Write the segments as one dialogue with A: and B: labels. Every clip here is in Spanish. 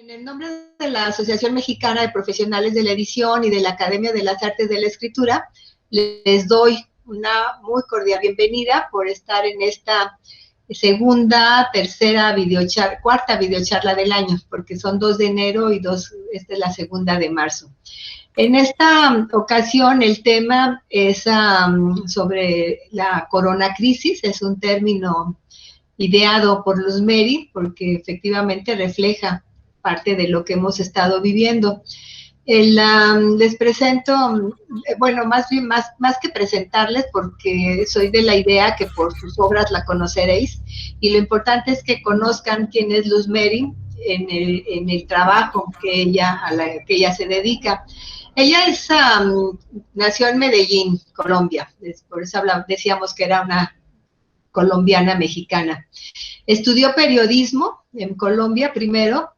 A: En el nombre de la Asociación Mexicana de Profesionales de la Edición y de la Academia de las Artes de la Escritura, les doy una muy cordial bienvenida por estar en esta cuarta videocharla del año, porque son 2 de enero y esta es la segunda de marzo. En esta ocasión el tema es sobre la coronacrisis, es un término ideado por Luz Meri, porque efectivamente refleja parte de lo que hemos estado viviendo. Les presento, bueno, más que presentarles, porque soy de la idea que por sus obras la conoceréis, y lo importante es que conozcan quién es Luz Meri en el trabajo a la que ella se dedica. Ella nació en Medellín, Colombia, por eso decíamos que era una colombiana mexicana. Estudió periodismo en Colombia primero,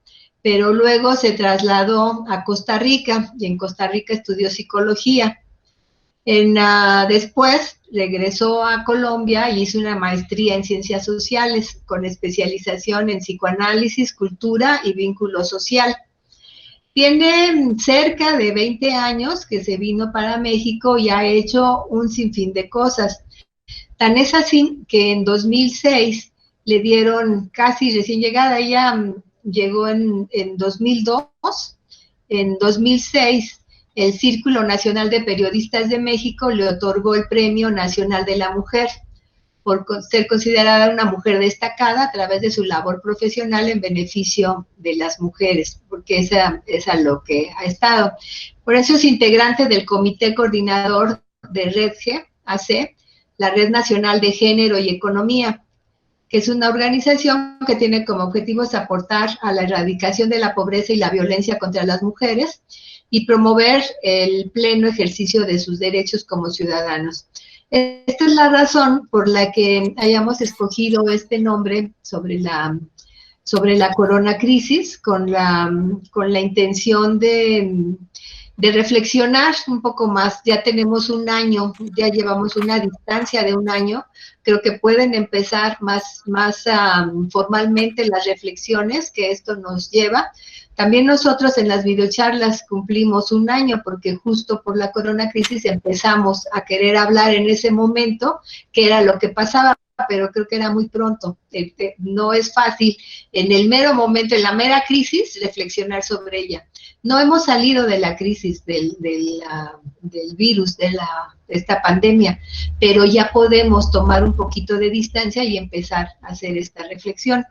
A: pero luego se trasladó a Costa Rica y en Costa Rica estudió psicología. Después regresó a Colombia y hizo una maestría en ciencias sociales con especialización en psicoanálisis, cultura y vínculo social. Tiene cerca de 20 años que se vino para México y ha hecho un sinfín de cosas. Tan es así que en 2006 le dieron, casi recién llegada, ella llegó en 2002, en 2006 el Círculo Nacional de Periodistas de México le otorgó el Premio Nacional de la Mujer por ser considerada una mujer destacada a través de su labor profesional en beneficio de las mujeres, porque es a lo que ha estado. Por eso es integrante del Comité Coordinador de REDGE, AC, la Red Nacional de Género y Economía, que es una organización que tiene como objetivos aportar a la erradicación de la pobreza y la violencia contra las mujeres y promover el pleno ejercicio de sus derechos como ciudadanos. Esta es la razón por la que hayamos escogido este nombre sobre la coronacrisis, con la intención de reflexionar un poco más. Ya tenemos un año, ya llevamos una distancia de un año, creo que pueden empezar más formalmente las reflexiones que esto nos lleva. También nosotros en las videocharlas cumplimos un año, porque justo por la coronacrisis empezamos a querer hablar en ese momento qué era lo que pasaba, pero creo que era muy pronto. No es fácil en el mero momento, en la mera crisis, reflexionar sobre ella. No hemos salido de la crisis del virus, de esta pandemia, pero ya podemos tomar un poquito de distancia y empezar a hacer esta reflexión.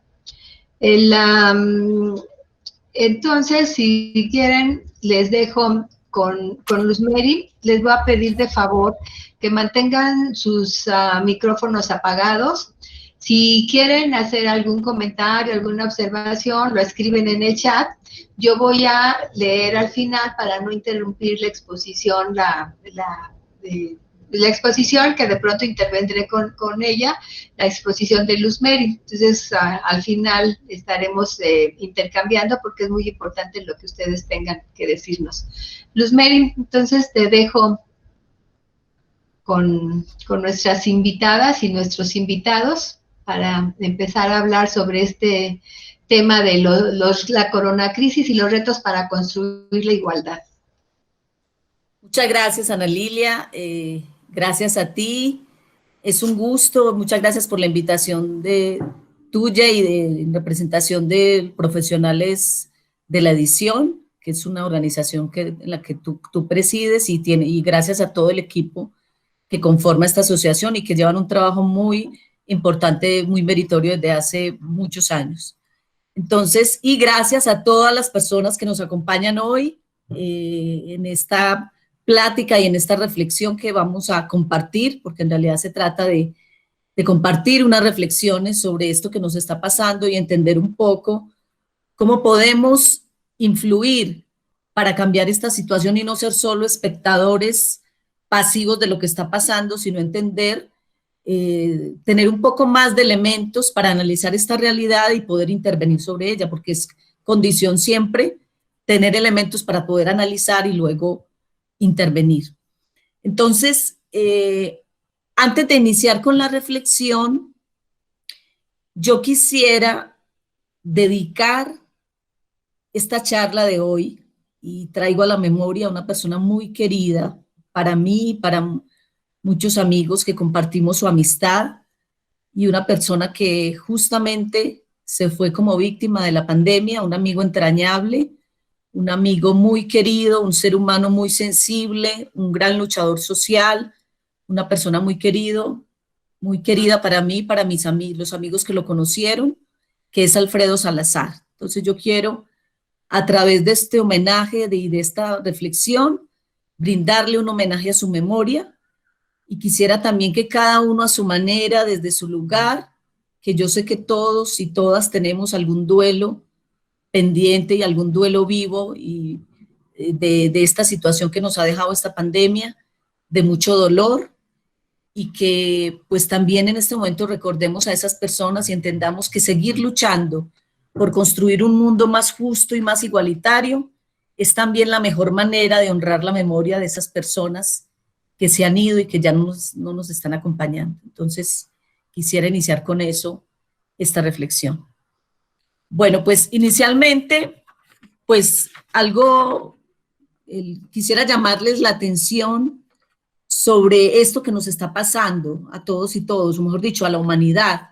A: Entonces, si quieren, les dejo con Luz Meri. Les voy a pedir de favor que mantengan sus micrófonos apagados. Si quieren hacer algún comentario, alguna observación, lo escriben en el chat. Yo voy a leer al final para no interrumpir la exposición, la exposición, que de pronto intervendré con ella, la exposición de Luz Meri. Entonces, al final estaremos intercambiando, porque es muy importante lo que ustedes tengan que decirnos. Luz Meri, entonces te dejo con nuestras invitadas y nuestros invitados para empezar a hablar sobre este tema de la coronacrisis y los retos para construir la igualdad.
B: Muchas gracias, Ana Lilia. Gracias a ti. Es un gusto. Muchas gracias por la invitación tuya y en representación de profesionales de la edición, que es una organización en la que tú presides, y gracias a todo el equipo que conforma esta asociación y que llevan un trabajo muy importante, muy meritorio desde hace muchos años. Entonces, y gracias a todas las personas que nos acompañan hoy en esta plática y en esta reflexión que vamos a compartir, porque en realidad se trata de compartir unas reflexiones sobre esto que nos está pasando y entender un poco cómo podemos influir para cambiar esta situación y no ser solo espectadores pasivos de lo que está pasando, sino entender, tener un poco más de elementos para analizar esta realidad y poder intervenir sobre ella, porque es condición siempre tener elementos para poder analizar y luego intervenir. Entonces, antes de iniciar con la reflexión, yo quisiera dedicar esta charla de hoy y traigo a la memoria a una persona muy querida para mí y para muchos amigos que compartimos su amistad, y una persona que justamente se fue como víctima de la pandemia, un amigo entrañable, un amigo muy querido, un ser humano muy sensible, un gran luchador social, una persona muy querido, muy querida para mí, para mis amigos, los amigos que lo conocieron, que es Alfredo Salazar. Entonces yo quiero, a través de este homenaje y de esta reflexión, brindarle un homenaje a su memoria, y quisiera también que cada uno a su manera, desde su lugar, que yo sé que todos y todas tenemos algún duelo pendiente y algún duelo vivo y de esta situación que nos ha dejado esta pandemia, de mucho dolor, y que pues también en este momento recordemos a esas personas y entendamos que seguir luchando por construir un mundo más justo y más igualitario es también la mejor manera de honrar la memoria de esas personas que se han ido y que ya no nos están acompañando. Entonces, quisiera iniciar con eso esta reflexión. Bueno, pues inicialmente, pues algo, quisiera llamarles la atención sobre esto que nos está pasando a todos y todos, o mejor dicho, a la humanidad,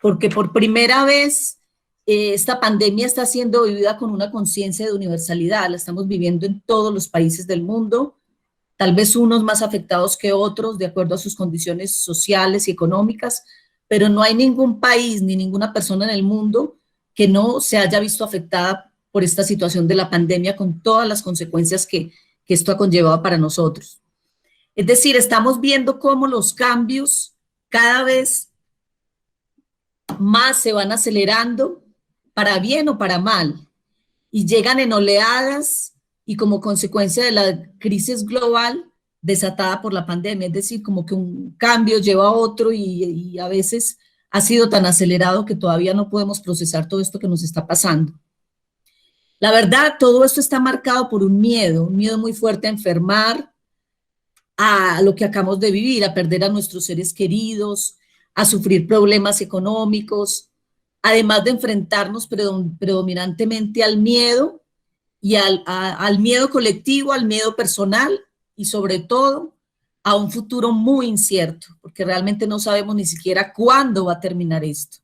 B: porque por primera vez esta pandemia está siendo vivida con una conciencia de universalidad, la estamos viviendo en todos los países del mundo, tal vez unos más afectados que otros, de acuerdo a sus condiciones sociales y económicas, pero no hay ningún país ni ninguna persona en el mundo que no se haya visto afectada por esta situación de la pandemia con todas las consecuencias que esto ha conllevado para nosotros. Es decir, estamos viendo cómo los cambios cada vez más se van acelerando, para bien o para mal, y llegan en oleadas y como consecuencia de la crisis global desatada por la pandemia, es decir, como que un cambio lleva a otro y a veces ha sido tan acelerado que todavía no podemos procesar todo esto que nos está pasando. La verdad, todo esto está marcado por un miedo muy fuerte a enfermar, a lo que acabamos de vivir, a perder a nuestros seres queridos, a sufrir problemas económicos, además de enfrentarnos predominantemente al miedo y al miedo colectivo, al miedo personal y sobre todo a un futuro muy incierto, porque realmente no sabemos ni siquiera cuándo va a terminar esto.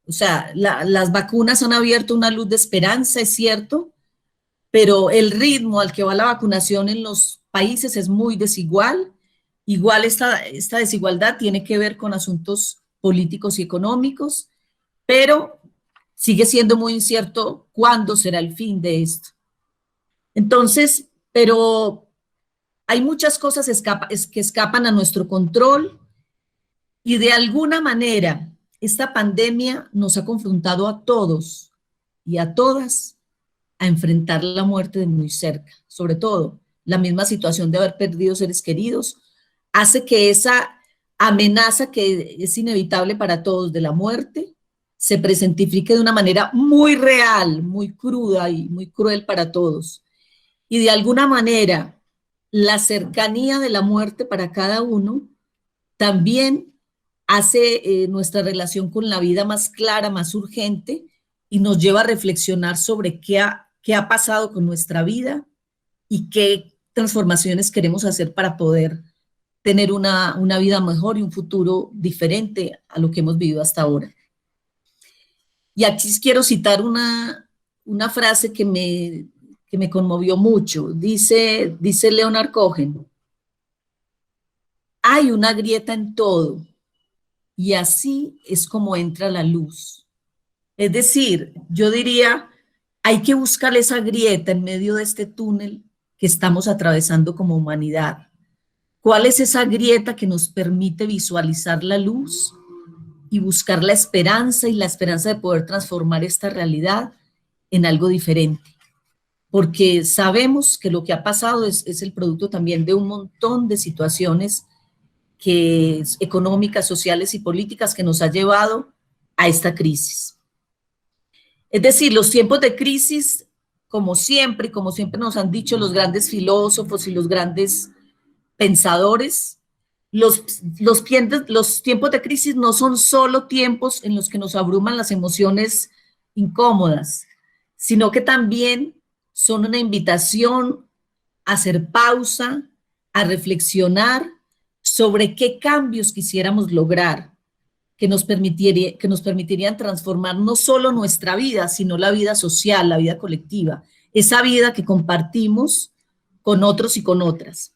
B: O sea, las vacunas han abierto una luz de esperanza, es cierto, pero el ritmo al que va la vacunación en los países es muy desigual. Igual esta desigualdad tiene que ver con asuntos políticos y económicos, pero sigue siendo muy incierto cuándo será el fin de esto. Entonces, pero hay muchas cosas que escapan a nuestro control y de alguna manera esta pandemia nos ha confrontado a todos y a todas a enfrentar la muerte de muy cerca. Sobre todo, la misma situación de haber perdido seres queridos hace que esa amenaza que es inevitable para todos de la muerte se presentifique de una manera muy real, muy cruda y muy cruel para todos. Y de alguna manera, la cercanía de la muerte para cada uno también hace nuestra relación con la vida más clara, más urgente, y nos lleva a reflexionar sobre qué ha pasado con nuestra vida y qué transformaciones queremos hacer para poder tener una vida mejor y un futuro diferente a lo que hemos vivido hasta ahora. Y aquí quiero citar una frase que me conmovió mucho. Dice Leonard Cohen: hay una grieta en todo y así es como entra la luz. Es decir, yo diría, hay que buscar esa grieta en medio de este túnel que estamos atravesando como humanidad. ¿Cuál es esa grieta que nos permite visualizar la luz y buscar la esperanza y la esperanza de poder transformar esta realidad en algo diferente? Porque sabemos que lo que ha pasado es el producto también de un montón de situaciones económicas, sociales y políticas que nos ha llevado a esta crisis. Es decir, los tiempos de crisis, como siempre nos han dicho los grandes filósofos y los grandes pensadores, los tiempos de crisis no son solo tiempos en los que nos abruman las emociones incómodas, sino que también son una invitación a hacer pausa, a reflexionar sobre qué cambios quisiéramos lograr que nos permitirían transformar no solo nuestra vida, sino la vida social, la vida colectiva, esa vida que compartimos con otros y con otras.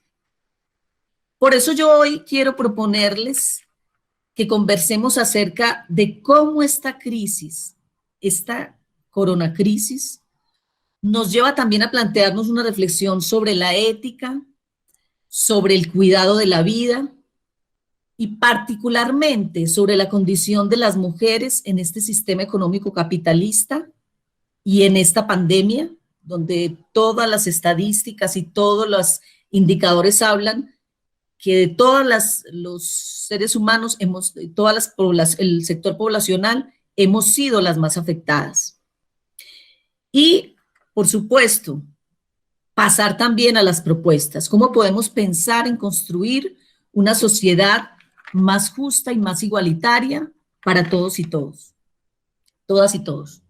B: Por eso yo hoy quiero proponerles que conversemos acerca de cómo esta crisis, esta coronacrisis, nos lleva también a plantearnos una reflexión sobre la ética, sobre el cuidado de la vida y particularmente sobre la condición de las mujeres en este sistema económico capitalista y en esta pandemia, donde todas las estadísticas y todos los indicadores hablan que de todos los seres humanos, el sector poblacional, hemos sido las más afectadas. Y, por supuesto, pasar también a las propuestas. ¿Cómo podemos pensar en construir una sociedad más justa y más igualitaria para todos y todos? Todas y todos.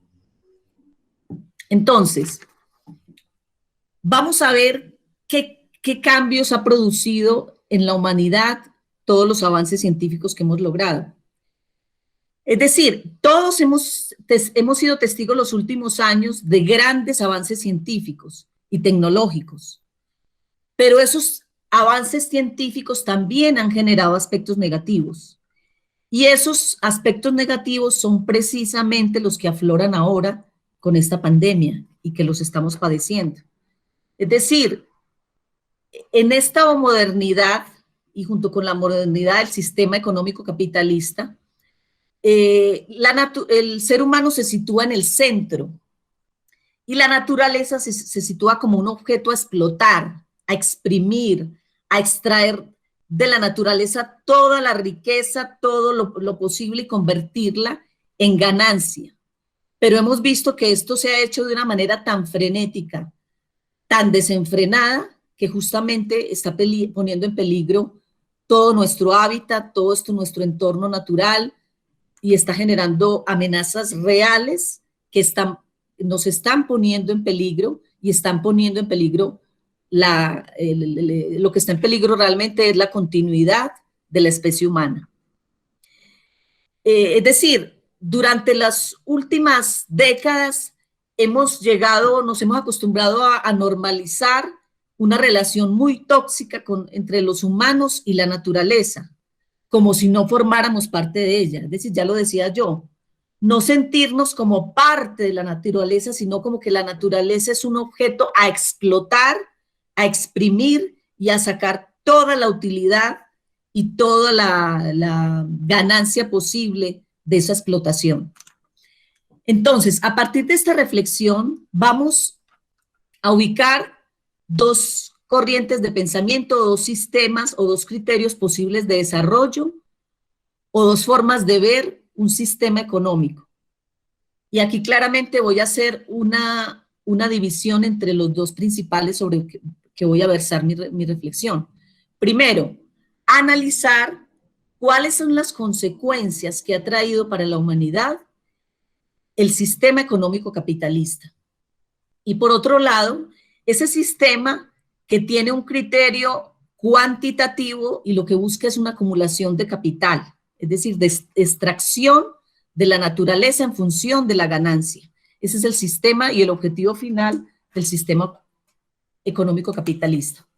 B: Entonces, vamos a ver qué cambios ha producido en la humanidad todos los avances científicos que hemos logrado. Es decir, todos hemos sido testigos los últimos años de grandes avances científicos y tecnológicos, pero esos avances científicos también han generado aspectos negativos, y esos aspectos negativos son precisamente los que afloran ahora con esta pandemia y que los estamos padeciendo. Es decir, en esta modernidad y junto con la modernidad del sistema económico capitalista, el ser humano se sitúa en el centro y la naturaleza se sitúa como un objeto a explotar, a exprimir, a extraer de la naturaleza toda la riqueza, todo lo posible y convertirla en ganancia. Pero hemos visto que esto se ha hecho de una manera tan frenética, tan desenfrenada, que justamente está poniendo en peligro todo nuestro hábitat, todo nuestro entorno natural, y está generando amenazas reales que nos están poniendo en peligro y están poniendo en peligro lo que está en peligro realmente es la continuidad de la especie humana. Es decir, durante las últimas décadas nos hemos acostumbrado a normalizar una relación muy tóxica entre los humanos y la naturaleza, como si no formáramos parte de ella. Es decir, ya lo decía yo, no sentirnos como parte de la naturaleza, sino como que la naturaleza es un objeto a explotar, a exprimir y a sacar toda la utilidad y toda la ganancia posible de esa explotación. Entonces, a partir de esta reflexión, vamos a ubicar dos corrientes de pensamiento, dos sistemas o dos criterios posibles de desarrollo o dos formas de ver un sistema económico. Y aquí claramente voy a hacer una división entre los dos principales sobre que voy a versar mi reflexión. Primero, analizar cuáles son las consecuencias que ha traído para la humanidad el sistema económico capitalista. Y por otro lado, ese sistema que tiene un criterio cuantitativo y lo que busca es una acumulación de capital, es decir, de extracción de la naturaleza en función de la ganancia. Ese es el sistema y el objetivo final del sistema económico capitalista.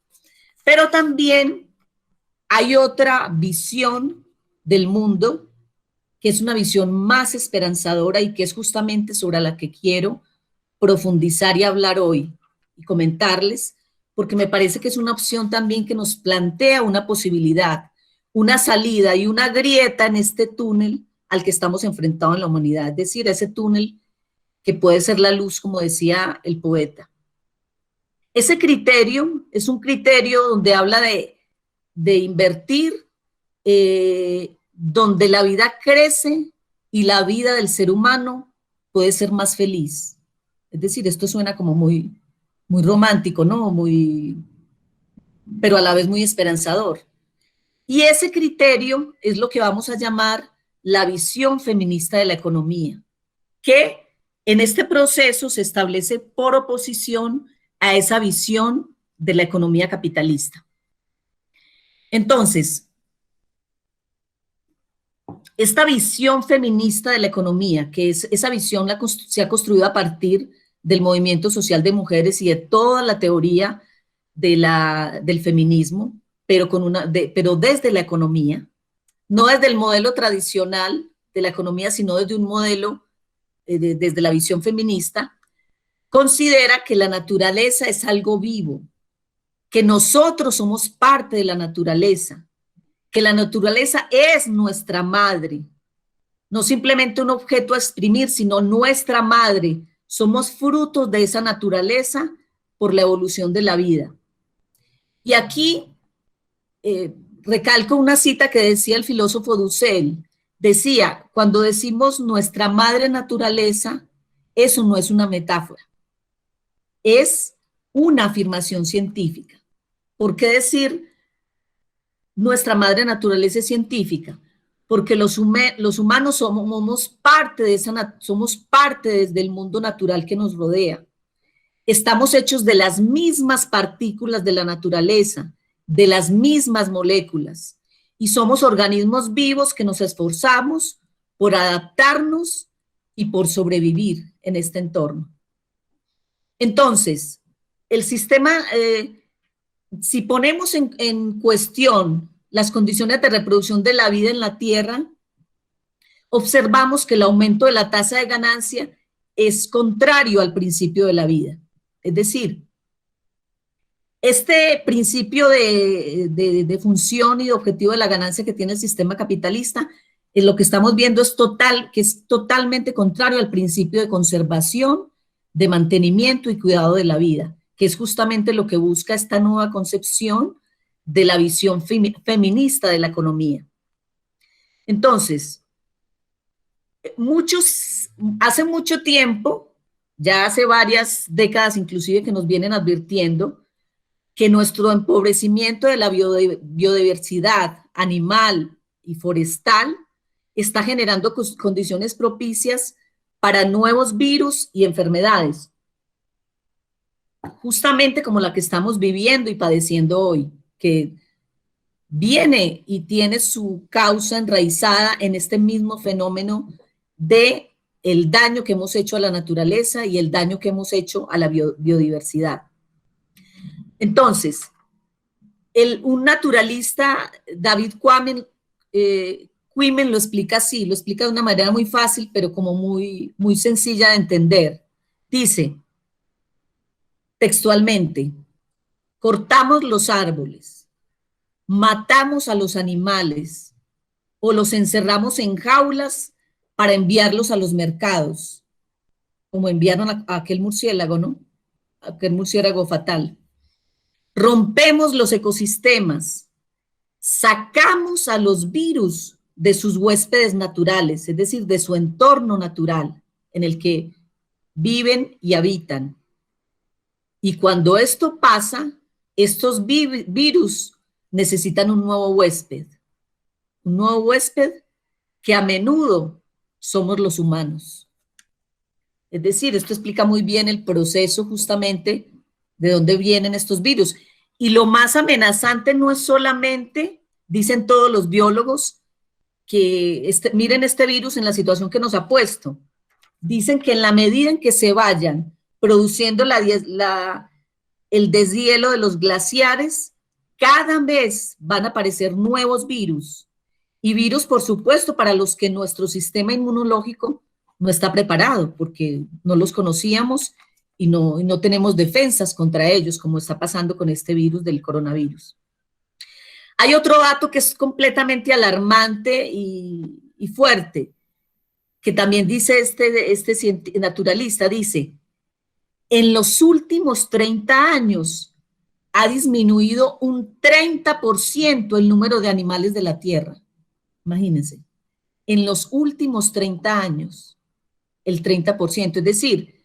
B: Pero también hay otra visión del mundo que es una visión más esperanzadora y que es justamente sobre la que quiero profundizar y hablar hoy y comentarles, porque me parece que es una opción también que nos plantea una posibilidad, una salida y una grieta en este túnel al que estamos enfrentados en la humanidad, es decir, ese túnel que puede ser la luz, como decía el poeta. Ese criterio es un criterio donde habla de invertir, donde la vida crece y la vida del ser humano puede ser más feliz. Es decir, esto suena como muy romántico, ¿no? Pero a la vez muy esperanzador. Y ese criterio es lo que vamos a llamar la visión feminista de la economía, que En este proceso se establece por oposición a esa visión de la economía capitalista. Entonces, esta visión feminista de la economía, que es esa visión se ha construido a partir del movimiento social de mujeres y de toda la teoría del feminismo, pero, pero desde la economía, no desde el modelo tradicional de la economía, sino desde un modelo, desde la visión feminista, considera que la naturaleza es algo vivo, que nosotros somos parte de la naturaleza, que la naturaleza es nuestra madre, no simplemente un objeto a exprimir, sino nuestra madre. Somos frutos de esa naturaleza por la evolución de la vida. Y aquí recalco una cita que decía el filósofo Dussel. Decía, cuando decimos nuestra madre naturaleza, eso no es una metáfora, es una afirmación científica. ¿Por qué decir nuestra madre naturaleza es científica? Porque los humanos somos parte de somos parte desde el mundo natural que nos rodea. Estamos hechos de las mismas partículas de la naturaleza, de las mismas moléculas, y somos organismos vivos que nos esforzamos por adaptarnos y por sobrevivir en este entorno. Entonces, el sistema, si ponemos en cuestión las condiciones de reproducción de la vida en la Tierra, observamos que el aumento de la tasa de ganancia es contrario al principio de la vida. Es decir, este principio de función y de objetivo de la ganancia que tiene el sistema capitalista, lo que estamos viendo que es totalmente contrario al principio de conservación, de mantenimiento y cuidado de la vida, que es justamente lo que busca esta nueva concepción de la visión feminista de la economía. Entonces, hace mucho tiempo, ya hace varias décadas inclusive, que nos vienen advirtiendo que nuestro empobrecimiento de la biodiversidad animal y forestal está generando condiciones propicias para nuevos virus y enfermedades, justamente como la que estamos viviendo y padeciendo hoy, que viene y tiene su causa enraizada en este mismo fenómeno de el daño que hemos hecho a la naturaleza y el daño que hemos hecho a la biodiversidad. Entonces, un naturalista, David Quammen, lo explica así, lo explica de una manera muy fácil, pero como muy sencilla de entender. Dice, textualmente, cortamos los árboles, matamos a los animales o los encerramos en jaulas para enviarlos a los mercados, como enviaron a aquel murciélago, ¿no? Aquel murciélago fatal. Rompemos los ecosistemas, sacamos a los virus de sus huéspedes naturales, es decir, de su entorno natural en el que viven y habitan. Y cuando esto pasa, estos virus necesitan un nuevo huésped que a menudo somos los humanos. Es decir, esto explica muy bien el proceso justamente de dónde vienen estos virus. Y lo más amenazante no es solamente, dicen todos los biólogos, que miren este virus en la situación que nos ha puesto. Dicen que en la medida en que se vayan produciendo el deshielo de los glaciares, cada vez van a aparecer nuevos virus. Y virus, por supuesto, para los que nuestro sistema inmunológico no está preparado, porque no los conocíamos y no tenemos defensas contra ellos, como está pasando con este virus del coronavirus. Hay otro dato que es completamente alarmante y fuerte, que también dice este naturalista, dice, en los últimos 30 años ha disminuido un 30% el número de animales de la Tierra. Imagínense, en los últimos 30 años, el 30%, es decir,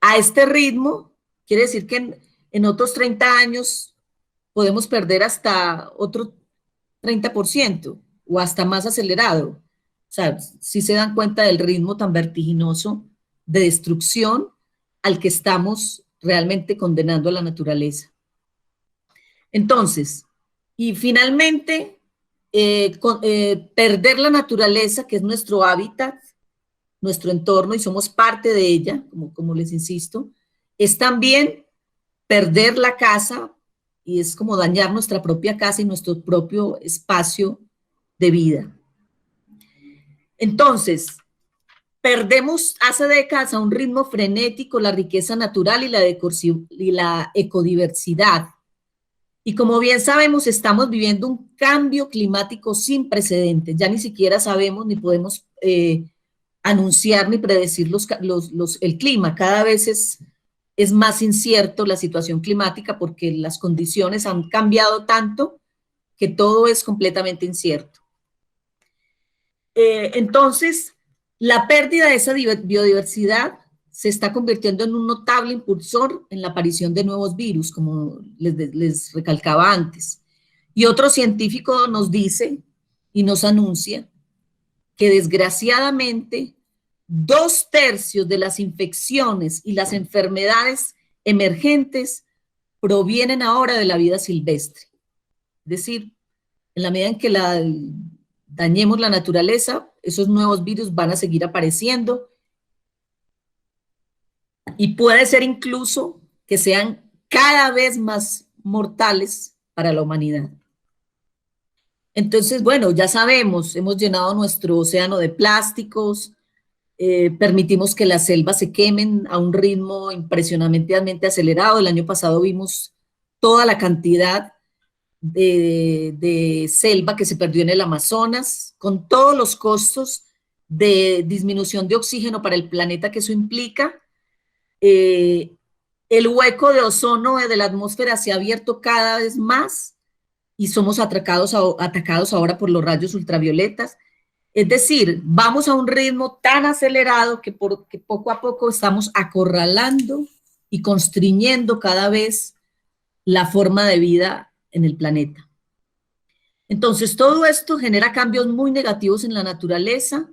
B: a este ritmo, quiere decir que en otros 30 años podemos perder hasta otro 30% o hasta más acelerado. O sea, si se dan cuenta del ritmo tan vertiginoso de destrucción al que estamos realmente condenando a la naturaleza. Entonces, y finalmente, perder la naturaleza, que es nuestro hábitat, nuestro entorno, y somos parte de ella, como les insisto, es también perder la casa, y es como dañar nuestra propia casa y nuestro propio espacio de vida. Entonces, perdemos hace décadas a un ritmo frenético la riqueza natural y la ecodiversidad. Y como bien sabemos, estamos viviendo un cambio climático sin precedentes. Ya ni siquiera sabemos ni podemos anunciar ni predecir el clima. Cada vez es más incierto la situación climática porque las condiciones han cambiado tanto que todo es completamente incierto. Entonces, la pérdida de esa biodiversidad se está convirtiendo en un notable impulsor en la aparición de nuevos virus, como les recalcaba antes. Y otro científico nos dice y nos anuncia que desgraciadamente 2/3 de las infecciones y las enfermedades emergentes provienen ahora de la vida silvestre. Es decir, en la medida en que dañemos la naturaleza, esos nuevos virus van a seguir apareciendo y puede ser incluso que sean cada vez más mortales para la humanidad. Entonces, bueno, ya sabemos, hemos llenado nuestro océano de plásticos, permitimos que las selvas se quemen a un ritmo impresionantemente acelerado. El año pasado vimos toda la cantidad de selva que se perdió en el Amazonas, con todos los costos de disminución de oxígeno para el planeta que eso implica. El hueco de ozono de la atmósfera se ha abierto cada vez más y somos atacados ahora por los rayos ultravioletas. Es decir, vamos a un ritmo tan acelerado que poco a poco estamos acorralando y constriñendo cada vez la forma de vida en el planeta. Entonces, todo esto genera cambios muy negativos en la naturaleza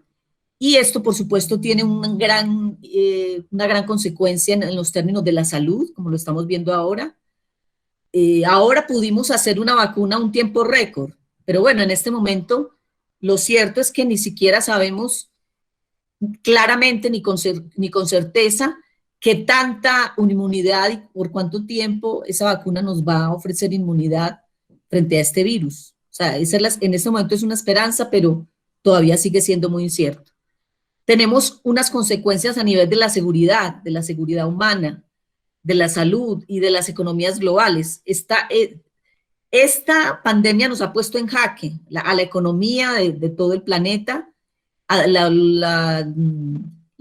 B: y esto, por supuesto, tiene una gran consecuencia en los términos de la salud, como lo estamos viendo ahora. Ahora pudimos hacer una vacuna a un tiempo récord, pero bueno, en este momento lo cierto es que ni siquiera sabemos claramente ni con certeza qué tanta inmunidad y por cuánto tiempo esa vacuna nos va a ofrecer inmunidad frente a este virus. O sea, en este momento es una esperanza, pero todavía sigue siendo muy incierto. Tenemos unas consecuencias a nivel de la seguridad humana, de la salud y de las economías globales. Esta pandemia nos ha puesto en jaque a la economía de todo el planeta. La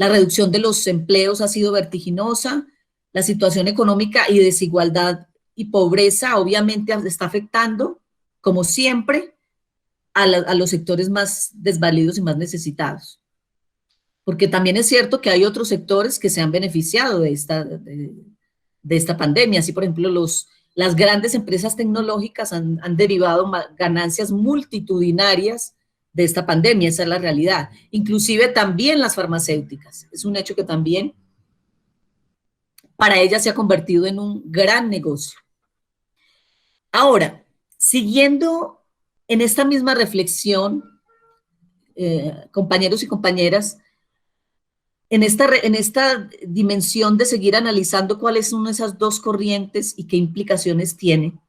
B: reducción de los empleos ha sido vertiginosa. La situación económica y desigualdad y pobreza obviamente está afectando, como siempre, a los sectores más desvalidos y más necesitados. Porque también es cierto que hay otros sectores que se han beneficiado de esta pandemia. Así, por ejemplo, las grandes empresas tecnológicas han derivado ganancias multitudinarias de esta pandemia, esa es la realidad. Inclusive también las farmacéuticas. Es un hecho que también para ellas se ha convertido en un gran negocio. Ahora, siguiendo en esta misma reflexión, compañeros y compañeras, en esta dimensión de seguir analizando cuáles son esas dos corrientes y qué implicaciones tiene,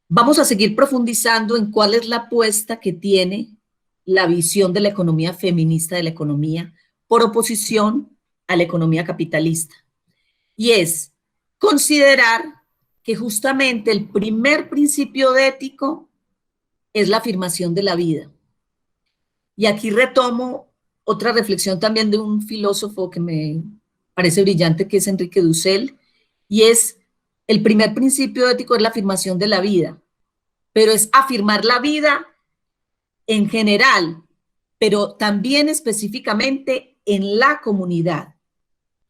B: vamos a seguir profundizando en cuál es la apuesta que tiene la visión de la economía feminista de la economía por oposición a la economía capitalista. Y es considerar que justamente el primer principio ético es la afirmación de la vida. Y aquí retomo otra reflexión también de un filósofo que me parece brillante, que es Enrique Dussel, y es el primer principio ético es la afirmación de la vida, pero es afirmar la vida en general, pero también específicamente en la comunidad.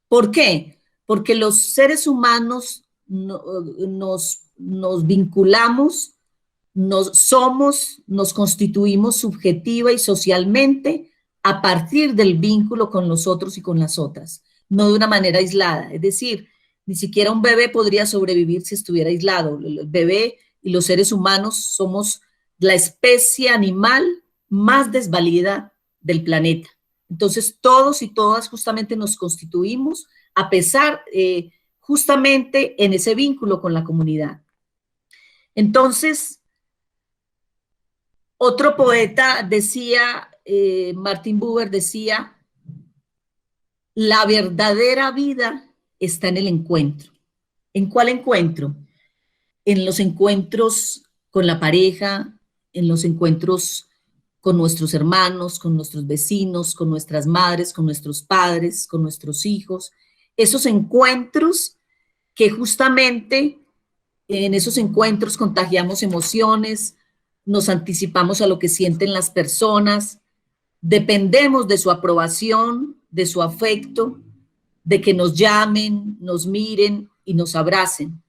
B: ¿Por qué? Porque los seres humanos nos vinculamos, nos constituimos subjetiva y socialmente a partir del vínculo con los otros y con las otras, no de una manera aislada. Es decir, ni siquiera un bebé podría sobrevivir si estuviera aislado. El bebé y los seres humanos somos la especie animal más desvalida del planeta. Entonces, todos y todas justamente nos constituimos a pesar, justamente en ese vínculo con la comunidad. Entonces, otro poeta decía, Martin Buber decía, la verdadera vida está en el encuentro. ¿En cuál encuentro? En los encuentros con la pareja, en los encuentros con nuestros hermanos, con nuestros vecinos, con nuestras madres, con nuestros padres, con nuestros hijos. Esos encuentros que justamente en esos encuentros contagiamos emociones, nos anticipamos a lo que sienten las personas, dependemos de su aprobación, de su afecto, de que nos llamen, nos miren y nos abracen.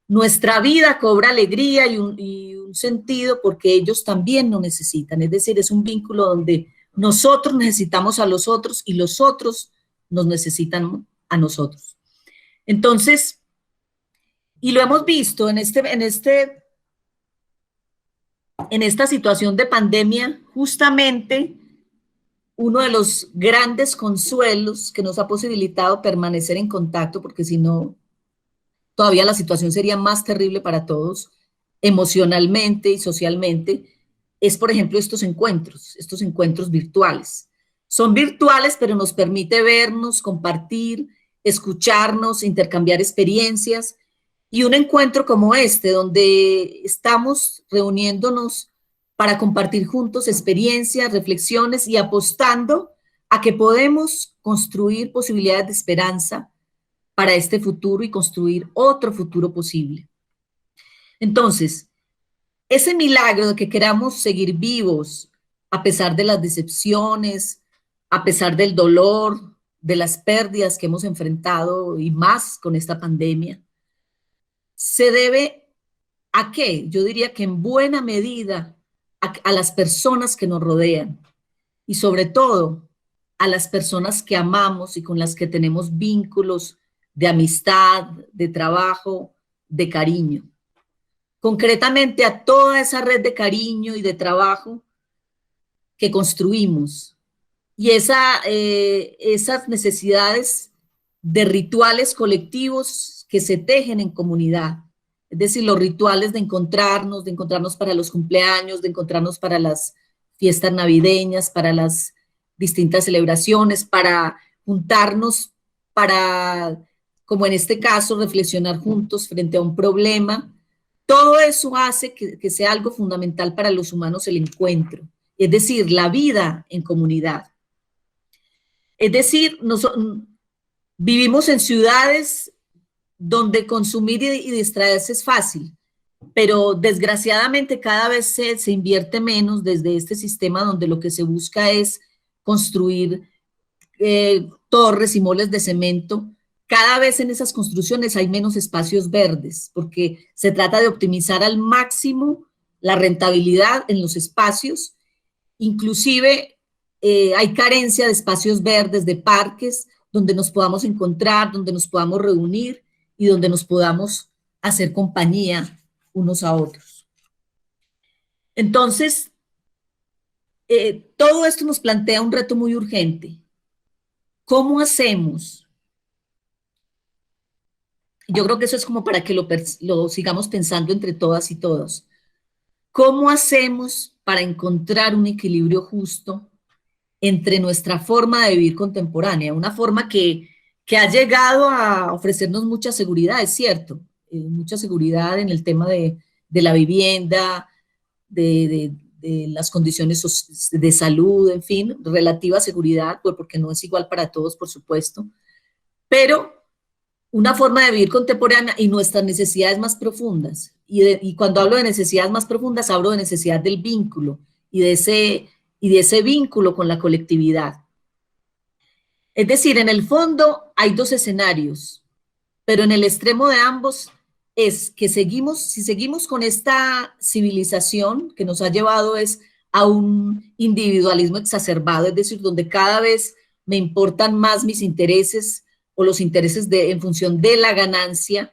B: Nuestra vida cobra alegría y un sentido porque ellos también nos necesitan. Es decir, es un vínculo donde nosotros necesitamos a los otros y los otros nos necesitan a nosotros. Entonces, y lo hemos visto en esta situación de pandemia, justamente uno de los grandes consuelos que nos ha posibilitado permanecer en contacto, porque si no, todavía la situación sería más terrible para todos, emocionalmente y socialmente, es, por ejemplo, estos encuentros virtuales. Son virtuales, pero nos permite vernos, compartir, escucharnos, intercambiar experiencias, y un encuentro como este, donde estamos reuniéndonos para compartir juntos experiencias, reflexiones y apostando a que podemos construir posibilidades de esperanza para este futuro y construir otro futuro posible. Entonces, ese milagro de que queramos seguir vivos a pesar de las decepciones, a pesar del dolor, de las pérdidas que hemos enfrentado y más con esta pandemia, se debe ¿a qué? Yo diría que en buena medida a las personas que nos rodean y sobre todo a las personas que amamos y con las que tenemos vínculos de amistad, de trabajo, de cariño. Concretamente a toda esa red de cariño y de trabajo que construimos y esas necesidades de rituales colectivos que se tejen en comunidad. Es decir, los rituales de encontrarnos para los cumpleaños, de encontrarnos para las fiestas navideñas, para las distintas celebraciones, para juntarnos, para, como en este caso, reflexionar juntos frente a un problema. Todo eso hace que sea algo fundamental para los humanos el encuentro, es decir, la vida en comunidad. Es decir, vivimos en ciudades donde consumir y distraerse es fácil, pero desgraciadamente cada vez se invierte menos desde este sistema donde lo que se busca es construir torres y moles de cemento. Cada vez en esas construcciones hay menos espacios verdes, porque se trata de optimizar al máximo la rentabilidad en los espacios. Inclusive hay carencia de espacios verdes, de parques, donde nos podamos encontrar, donde nos podamos reunir y donde nos podamos hacer compañía unos a otros. Entonces, todo esto nos plantea un reto muy urgente. ¿Cómo hacemos? Yo creo que eso es como para que lo sigamos pensando entre todas y todos. ¿Cómo hacemos para encontrar un equilibrio justo entre nuestra forma de vivir contemporánea? Una forma que ha llegado a ofrecernos mucha seguridad, es cierto, mucha seguridad en el tema de la vivienda, de las condiciones de salud, en fin, relativa seguridad, pues porque no es igual para todos, por supuesto, pero una forma de vivir contemporánea y nuestras necesidades más profundas. Y cuando hablo de necesidades más profundas, hablo de necesidad del vínculo y de ese vínculo con la colectividad. Es decir, en el fondo hay dos escenarios, pero en el extremo de ambos es que si seguimos con esta civilización que nos ha llevado a un individualismo exacerbado, es decir, donde cada vez me importan más mis intereses o los intereses en función de la ganancia,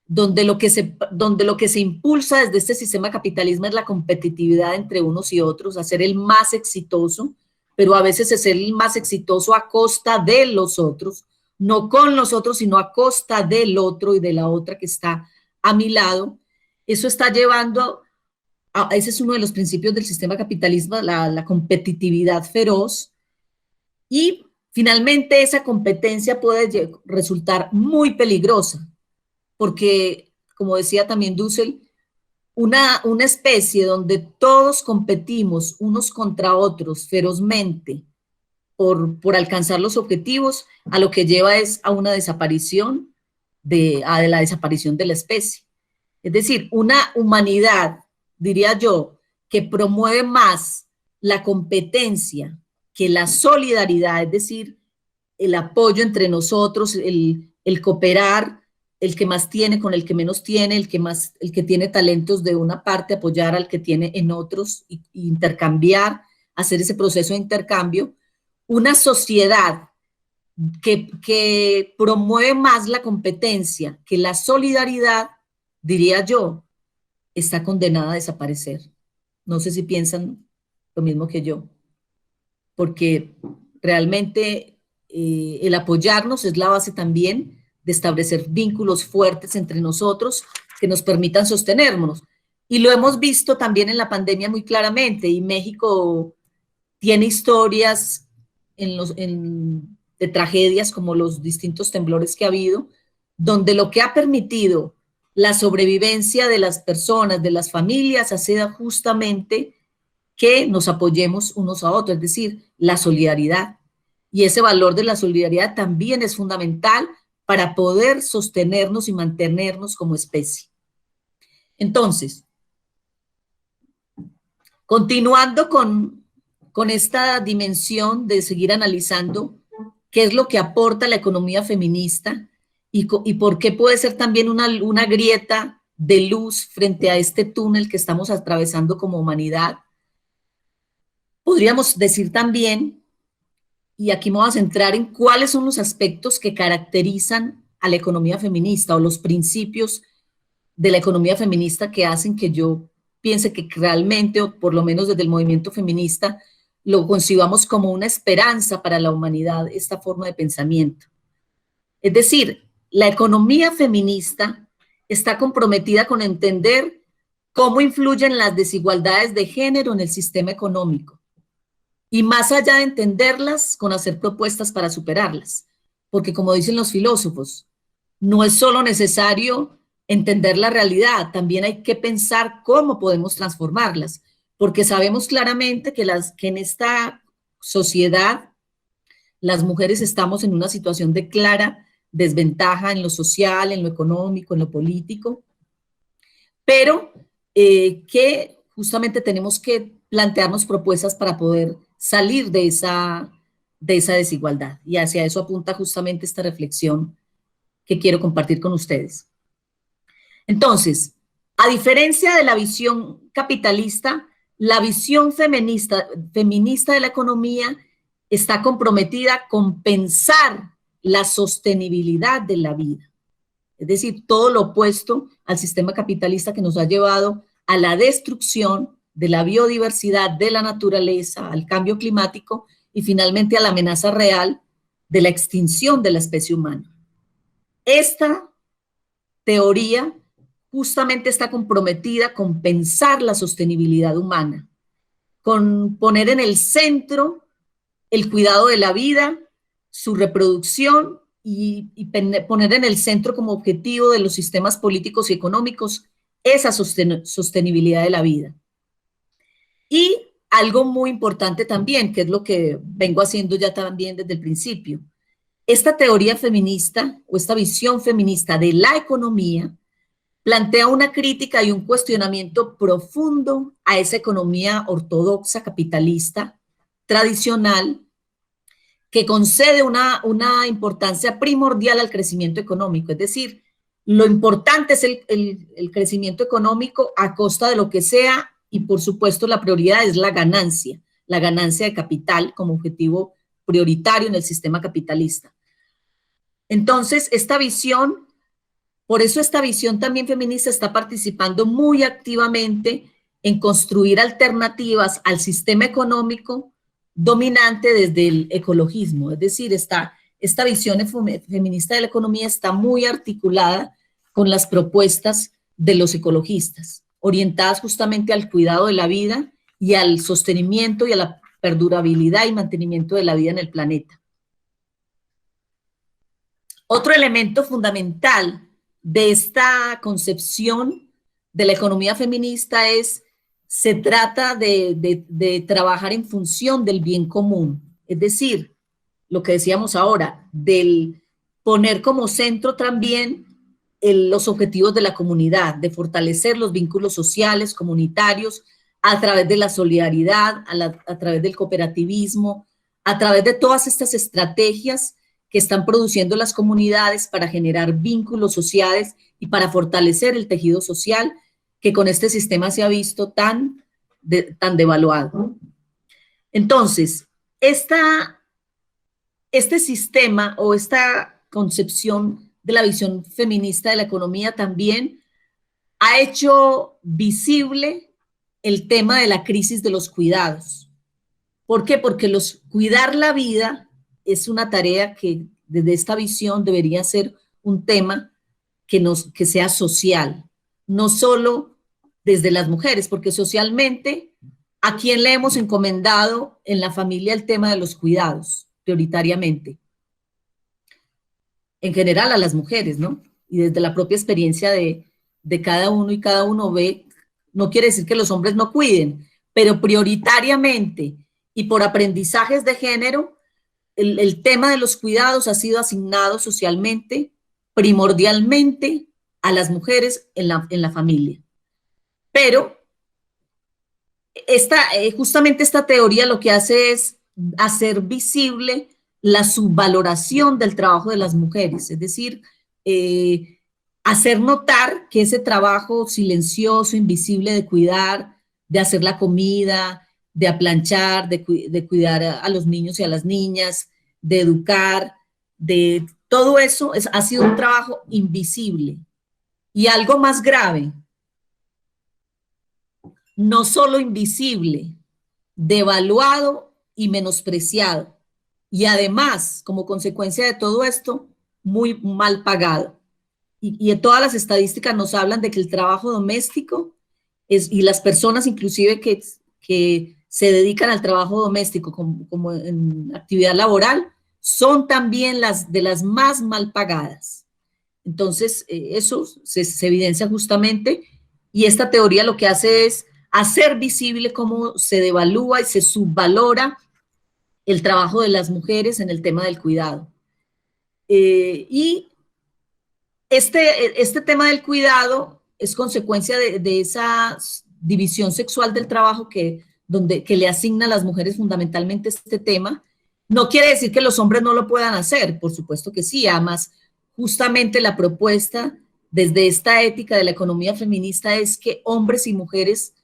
B: donde lo que se impulsa desde este sistema capitalismo es la competitividad entre unos y otros, hacer el más exitoso, pero a veces es el más exitoso a costa de los otros, no con los otros, sino a costa del otro y de la otra que está a mi lado. Eso está llevando ese es uno de los principios del sistema capitalismo, la competitividad feroz, y finalmente esa competencia puede resultar muy peligrosa, porque, como decía también Dussel, una especie donde todos competimos unos contra otros ferozmente por alcanzar los objetivos, a lo que lleva es a una desaparición, a la desaparición de la especie. Es decir, una humanidad, diría yo, que promueve más la competencia que la solidaridad, es decir, el apoyo entre nosotros, el cooperar, el que más tiene con el que menos tiene, el que tiene talentos de una parte, apoyar al que tiene en otros, y intercambiar, hacer ese proceso de intercambio. Una sociedad que promueve más la competencia que la solidaridad, diría yo, está condenada a desaparecer. No sé si piensan lo mismo que yo, porque realmente el apoyarnos es la base también de establecer vínculos fuertes entre nosotros que nos permitan sostenernos. Y lo hemos visto también en la pandemia muy claramente, y México tiene historias de tragedias como los distintos temblores que ha habido, donde lo que ha permitido la sobrevivencia de las personas, de las familias, ha sido justamente que nos apoyemos unos a otros, es decir, la solidaridad. Y ese valor de la solidaridad también es fundamental para poder sostenernos y mantenernos como especie. Entonces, continuando con esta dimensión de seguir analizando qué es lo que aporta la economía feminista y por qué puede ser también una grieta de luz frente a este túnel que estamos atravesando como humanidad. Podríamos decir también, y aquí me voy a centrar en cuáles son los aspectos que caracterizan a la economía feminista o los principios de la economía feminista que hacen que yo piense que realmente, o por lo menos desde el movimiento feminista, lo concibamos como una esperanza para la humanidad, esta forma de pensamiento. Es decir, la economía feminista está comprometida con entender cómo influyen las desigualdades de género en el sistema económico. Y más allá de entenderlas, con hacer propuestas para superarlas. Porque como dicen los filósofos, no es solo necesario entender la realidad, también hay que pensar cómo podemos transformarlas. Porque sabemos claramente que en esta sociedad las mujeres estamos en una situación de clara desventaja en lo social, en lo económico, en lo político, pero que justamente tenemos que plantearnos propuestas para poder salir de esa desigualdad. Y hacia eso apunta justamente esta reflexión que quiero compartir con ustedes. Entonces, a diferencia de la visión capitalista, la visión feminista de la economía está comprometida con pensar la sostenibilidad de la vida. Es decir, todo lo opuesto al sistema capitalista que nos ha llevado a la destrucción de la biodiversidad, de la naturaleza, al cambio climático y finalmente a la amenaza real de la extinción de la especie humana. Esta teoría justamente está comprometida con pensar la sostenibilidad humana, con poner en el centro el cuidado de la vida, su reproducción y poner en el centro como objetivo de los sistemas políticos y económicos esa sostenibilidad de la vida. Y algo muy importante también, que es lo que vengo haciendo ya también desde el principio, esta teoría feminista o esta visión feminista de la economía plantea una crítica y un cuestionamiento profundo a esa economía ortodoxa, capitalista, tradicional, que concede una importancia primordial al crecimiento económico. Es decir, lo importante es el crecimiento económico a costa de lo que sea y por supuesto la prioridad es la ganancia de capital como objetivo prioritario en el sistema capitalista. Entonces, por eso esta visión también feminista está participando muy activamente en construir alternativas al sistema económico dominante desde el ecologismo. Es decir, esta visión feminista de la economía está muy articulada con las propuestas de los ecologistas, orientadas justamente al cuidado de la vida y al sostenimiento y a la perdurabilidad y mantenimiento de la vida en el planeta. Otro elemento fundamental de esta concepción de la economía feminista se trata de trabajar en función del bien común, es decir, lo que decíamos ahora, del poner como centro también los objetivos de la comunidad, de fortalecer los vínculos sociales, comunitarios, a través de la solidaridad, a través del cooperativismo, a través de todas estas estrategias que están produciendo las comunidades para generar vínculos sociales y para fortalecer el tejido social que con este sistema se ha visto tan devaluado. Entonces, este sistema o esta concepción de la visión feminista de la economía también ha hecho visible el tema de la crisis de los cuidados. ¿Por qué? Porque cuidar la vida es una tarea que desde esta visión debería ser un tema que sea social, no solo desde las mujeres, porque socialmente, ¿a quién le hemos encomendado en la familia el tema de los cuidados, prioritariamente? En general a las mujeres, ¿no? Y desde la propia experiencia de cada uno y cada uno ve, no quiere decir que los hombres no cuiden, pero prioritariamente y por aprendizajes de género, el tema de los cuidados ha sido asignado socialmente, primordialmente a las mujeres en la familia. Pero justamente esta teoría lo que hace es hacer visible la subvaloración del trabajo de las mujeres, es decir, hacer notar que ese trabajo silencioso, invisible de cuidar, de hacer la comida, de aplanchar, de cuidar a los niños y a las niñas, de educar, de todo eso ha sido un trabajo invisible. Y algo más grave, no solo invisible, devaluado y menospreciado. Y además, como consecuencia de todo esto, muy mal pagado. Y todas las estadísticas nos hablan de que el trabajo doméstico y las personas inclusive que se dedican al trabajo doméstico como en actividad laboral, son también de las más mal pagadas. Entonces, eso se evidencia justamente, y esta teoría lo que hace es hacer visible cómo se devalúa y se subvalora el trabajo de las mujeres en el tema del cuidado. Y este tema del cuidado es consecuencia de esa división sexual del trabajo que le asigna a las mujeres fundamentalmente este tema. No quiere decir que los hombres no lo puedan hacer, por supuesto que sí. Además, justamente la propuesta desde esta ética de la economía feminista es que hombres y mujeres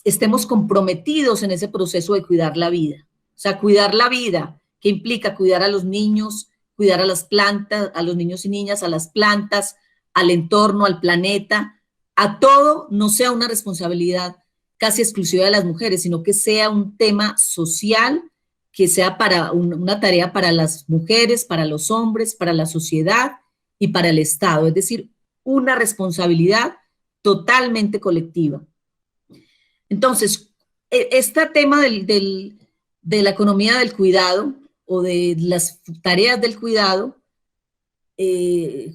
B: estemos comprometidos en ese proceso de cuidar la vida. O sea, cuidar la vida, que implica cuidar a los niños, cuidar a las plantas, a los niños y niñas, a las plantas, al entorno, al planeta, a todo, no sea una responsabilidad casi exclusiva de las mujeres, sino que sea un tema social, que sea una tarea para las mujeres, para los hombres, para la sociedad y para el Estado, es decir, una responsabilidad totalmente colectiva. Entonces, este tema de la economía del cuidado o de las tareas del cuidado,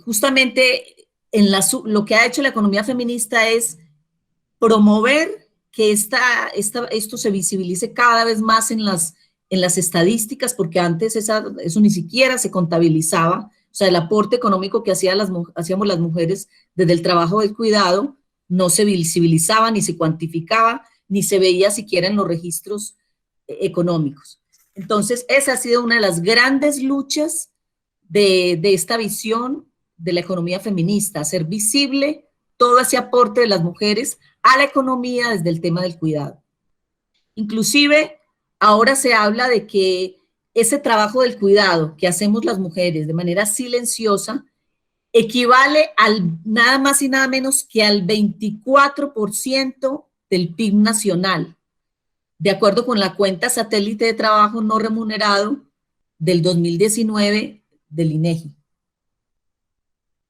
B: justamente lo que ha hecho la economía feminista es promover que esto se visibilice cada vez más en las estadísticas, porque antes eso ni siquiera se contabilizaba. O sea, el aporte económico que hacíamos las mujeres desde el trabajo del cuidado no se visibilizaba, ni se cuantificaba, ni se veía siquiera en los registros económicos. Entonces, esa ha sido una de las grandes luchas de esta visión de la economía feminista, hacer visible todo ese aporte de las mujeres a la economía desde el tema del cuidado. Inclusive, ahora se habla de que ese trabajo del cuidado que hacemos las mujeres de manera silenciosa equivale al nada más y nada menos que al 24% del PIB nacional, de acuerdo con la cuenta satélite de trabajo no remunerado del 2019 del INEGI.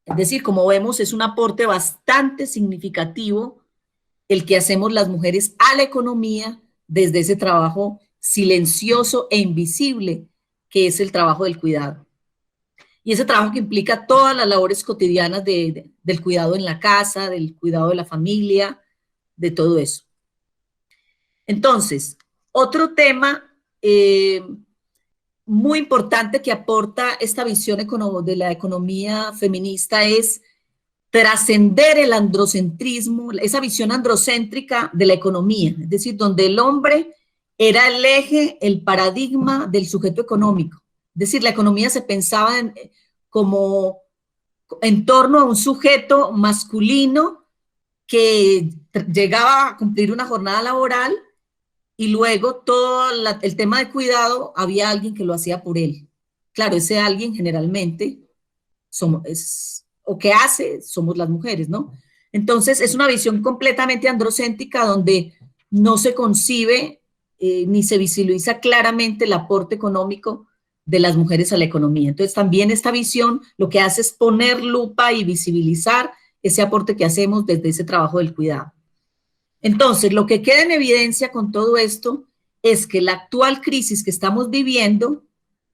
B: Es decir, como vemos, es un aporte bastante significativo el que hacemos las mujeres a la economía desde ese trabajo silencioso e invisible que es el trabajo del cuidado. Y ese trabajo que implica todas las labores cotidianas del cuidado en la casa, del cuidado de la familia, de todo eso. Entonces, otro tema muy importante que aporta esta visión de la economía feminista es trascender el androcentrismo, esa visión androcéntrica de la economía, es decir, donde el hombre era el eje, el paradigma del sujeto económico. Es decir, la economía se pensaba como en torno a un sujeto masculino que llegaba a cumplir una jornada laboral y luego todo el tema de cuidado había alguien que lo hacía por él. Claro, ese alguien generalmente somos las mujeres, ¿no? Entonces es una visión completamente androcéntrica donde no se concibe ni se visibiliza claramente el aporte económico de las mujeres a la economía. Entonces también esta visión lo que hace es poner lupa y visibilizar ese aporte que hacemos desde ese trabajo del cuidado. Entonces, lo que queda en evidencia con todo esto es que la actual crisis que estamos viviendo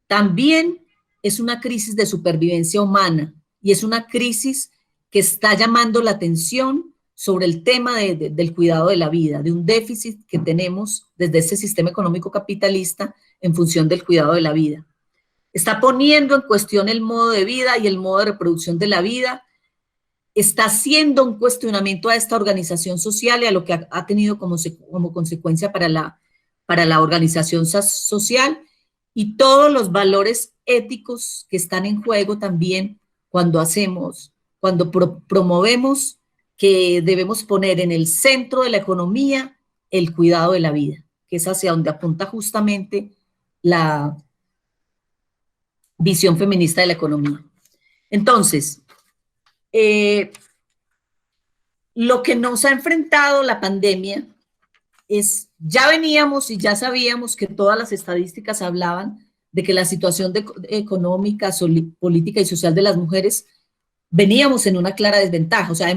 B: también es una crisis de supervivencia humana y es una crisis que está llamando la atención sobre el tema del cuidado de la vida, de un déficit que tenemos desde este sistema económico capitalista en función del cuidado de la vida. Está poniendo en cuestión el modo de vida y el modo de reproducción de la vida, está haciendo un cuestionamiento a esta organización social y a lo que ha tenido como consecuencia para la organización social y todos los valores éticos que están en juego también cuando promovemos que debemos poner en el centro de la economía el cuidado de la vida, que es hacia donde apunta justamente la visión feminista de la economía. Entonces, lo que nos ha enfrentado la pandemia es, ya veníamos y ya sabíamos que todas las estadísticas hablaban de que la situación económica, política y social de las mujeres veníamos en una clara desventaja. O sea,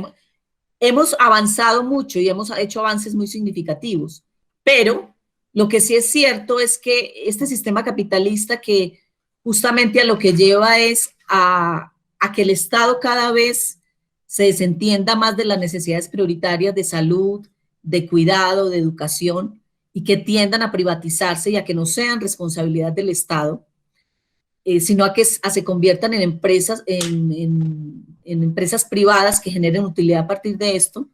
B: hemos avanzado mucho y hemos hecho avances muy significativos, pero lo que sí es cierto es que este sistema capitalista que justamente a lo que lleva es a que el Estado cada vez se desentienda más de las necesidades prioritarias de salud, de cuidado, de educación, y que tiendan a privatizarse y a que no sean responsabilidad del Estado, sino a que se conviertan en empresas, en empresas privadas que generen utilidad a partir de esto.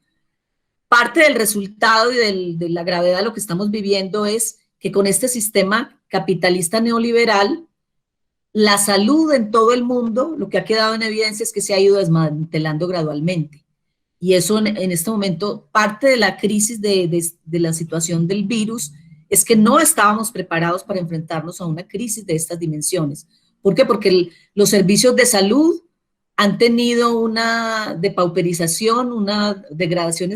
B: Parte del resultado y de la gravedad de lo que estamos viviendo es que con este sistema capitalista neoliberal, la salud en todo el mundo, lo que ha quedado en evidencia es que se ha ido desmantelando gradualmente. Y eso en este momento, parte de la crisis de la situación del virus es que no estábamos preparados para enfrentarnos a una crisis de estas dimensiones. ¿Por qué? Porque los servicios de salud han tenido una depauperización, una degradación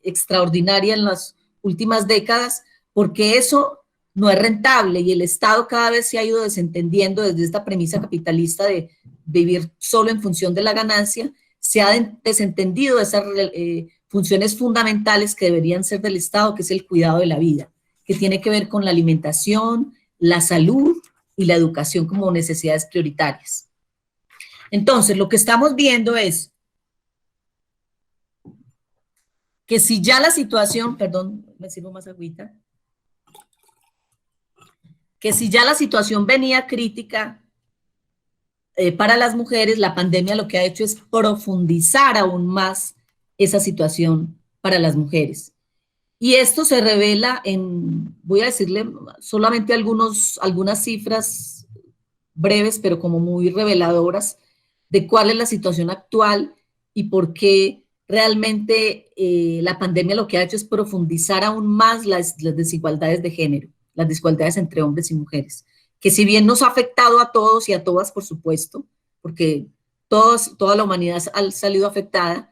B: extraordinaria en las últimas décadas, porque eso no es rentable y el Estado cada vez se ha ido desentendiendo desde esta premisa capitalista de vivir solo en función de la ganancia, se ha desentendido de esas funciones fundamentales que deberían ser del Estado, que es el cuidado de la vida, que tiene que ver con la alimentación, la salud y la educación como necesidades prioritarias. Entonces, lo que estamos viendo es que si ya la situación, perdón, me sirvo más agüita, que si ya la situación venía crítica para las mujeres, la pandemia lo que ha hecho es profundizar aún más esa situación para las mujeres. Y esto se revela en, voy a decirle solamente algunas cifras breves, pero como muy reveladoras, de cuál es la situación actual y por qué realmente la pandemia lo que ha hecho es profundizar aún más las desigualdades de género, las desigualdades entre hombres y mujeres, que si bien nos ha afectado a todos y a todas, por supuesto, porque toda la humanidad ha salido afectada,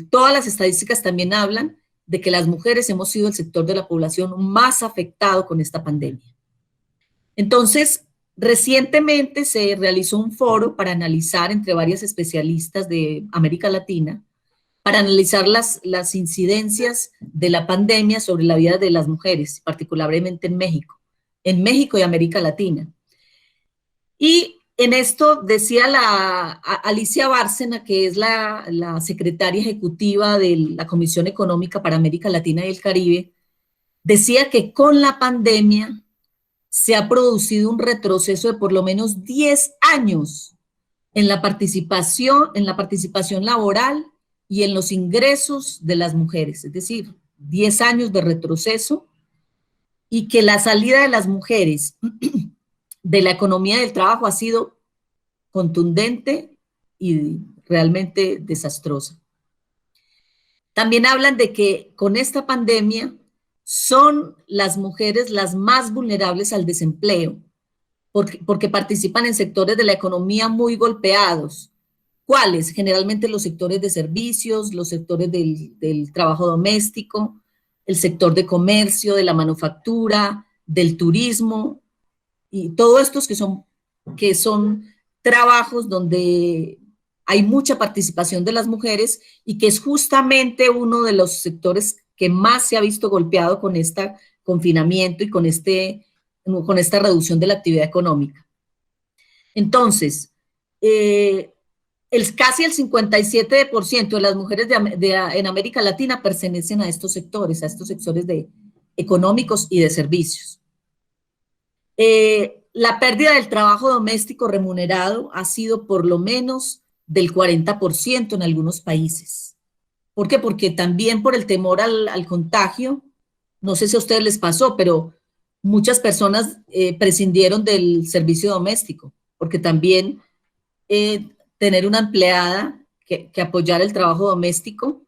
B: todas las estadísticas también hablan de que las mujeres hemos sido el sector de la población más afectado con esta pandemia. Entonces, recientemente se realizó un foro para analizar entre varias especialistas de América Latina, para analizar las incidencias de la pandemia sobre la vida de las mujeres, particularmente en México y América Latina. Y en esto decía Alicia Bárcena, que es la secretaria ejecutiva de la Comisión Económica para América Latina y el Caribe, decía que con la pandemia se ha producido un retroceso de por lo menos 10 años en la participación laboral y en los ingresos de las mujeres, es decir, 10 años de retroceso, y que la salida de las mujeres de la economía del trabajo ha sido contundente y realmente desastrosa. También hablan de que con esta pandemia son las mujeres las más vulnerables al desempleo, porque participan en sectores de la economía muy golpeados. ¿Cuáles? Generalmente los sectores de servicios, los sectores del trabajo doméstico, el sector de comercio, de la manufactura, del turismo, y todos estos que son trabajos donde hay mucha participación de las mujeres y que es justamente uno de los sectores que más se ha visto golpeado con este confinamiento y con esta reducción de la actividad económica. Entonces, casi el 57% de las mujeres en América Latina pertenecen a estos sectores económicos y de servicios. La pérdida del trabajo doméstico remunerado ha sido por lo menos del 40% en algunos países. ¿Por qué? Porque también por el temor al contagio, no sé si a ustedes les pasó, pero muchas personas prescindieron del servicio doméstico, porque también tener una empleada que apoyara el trabajo doméstico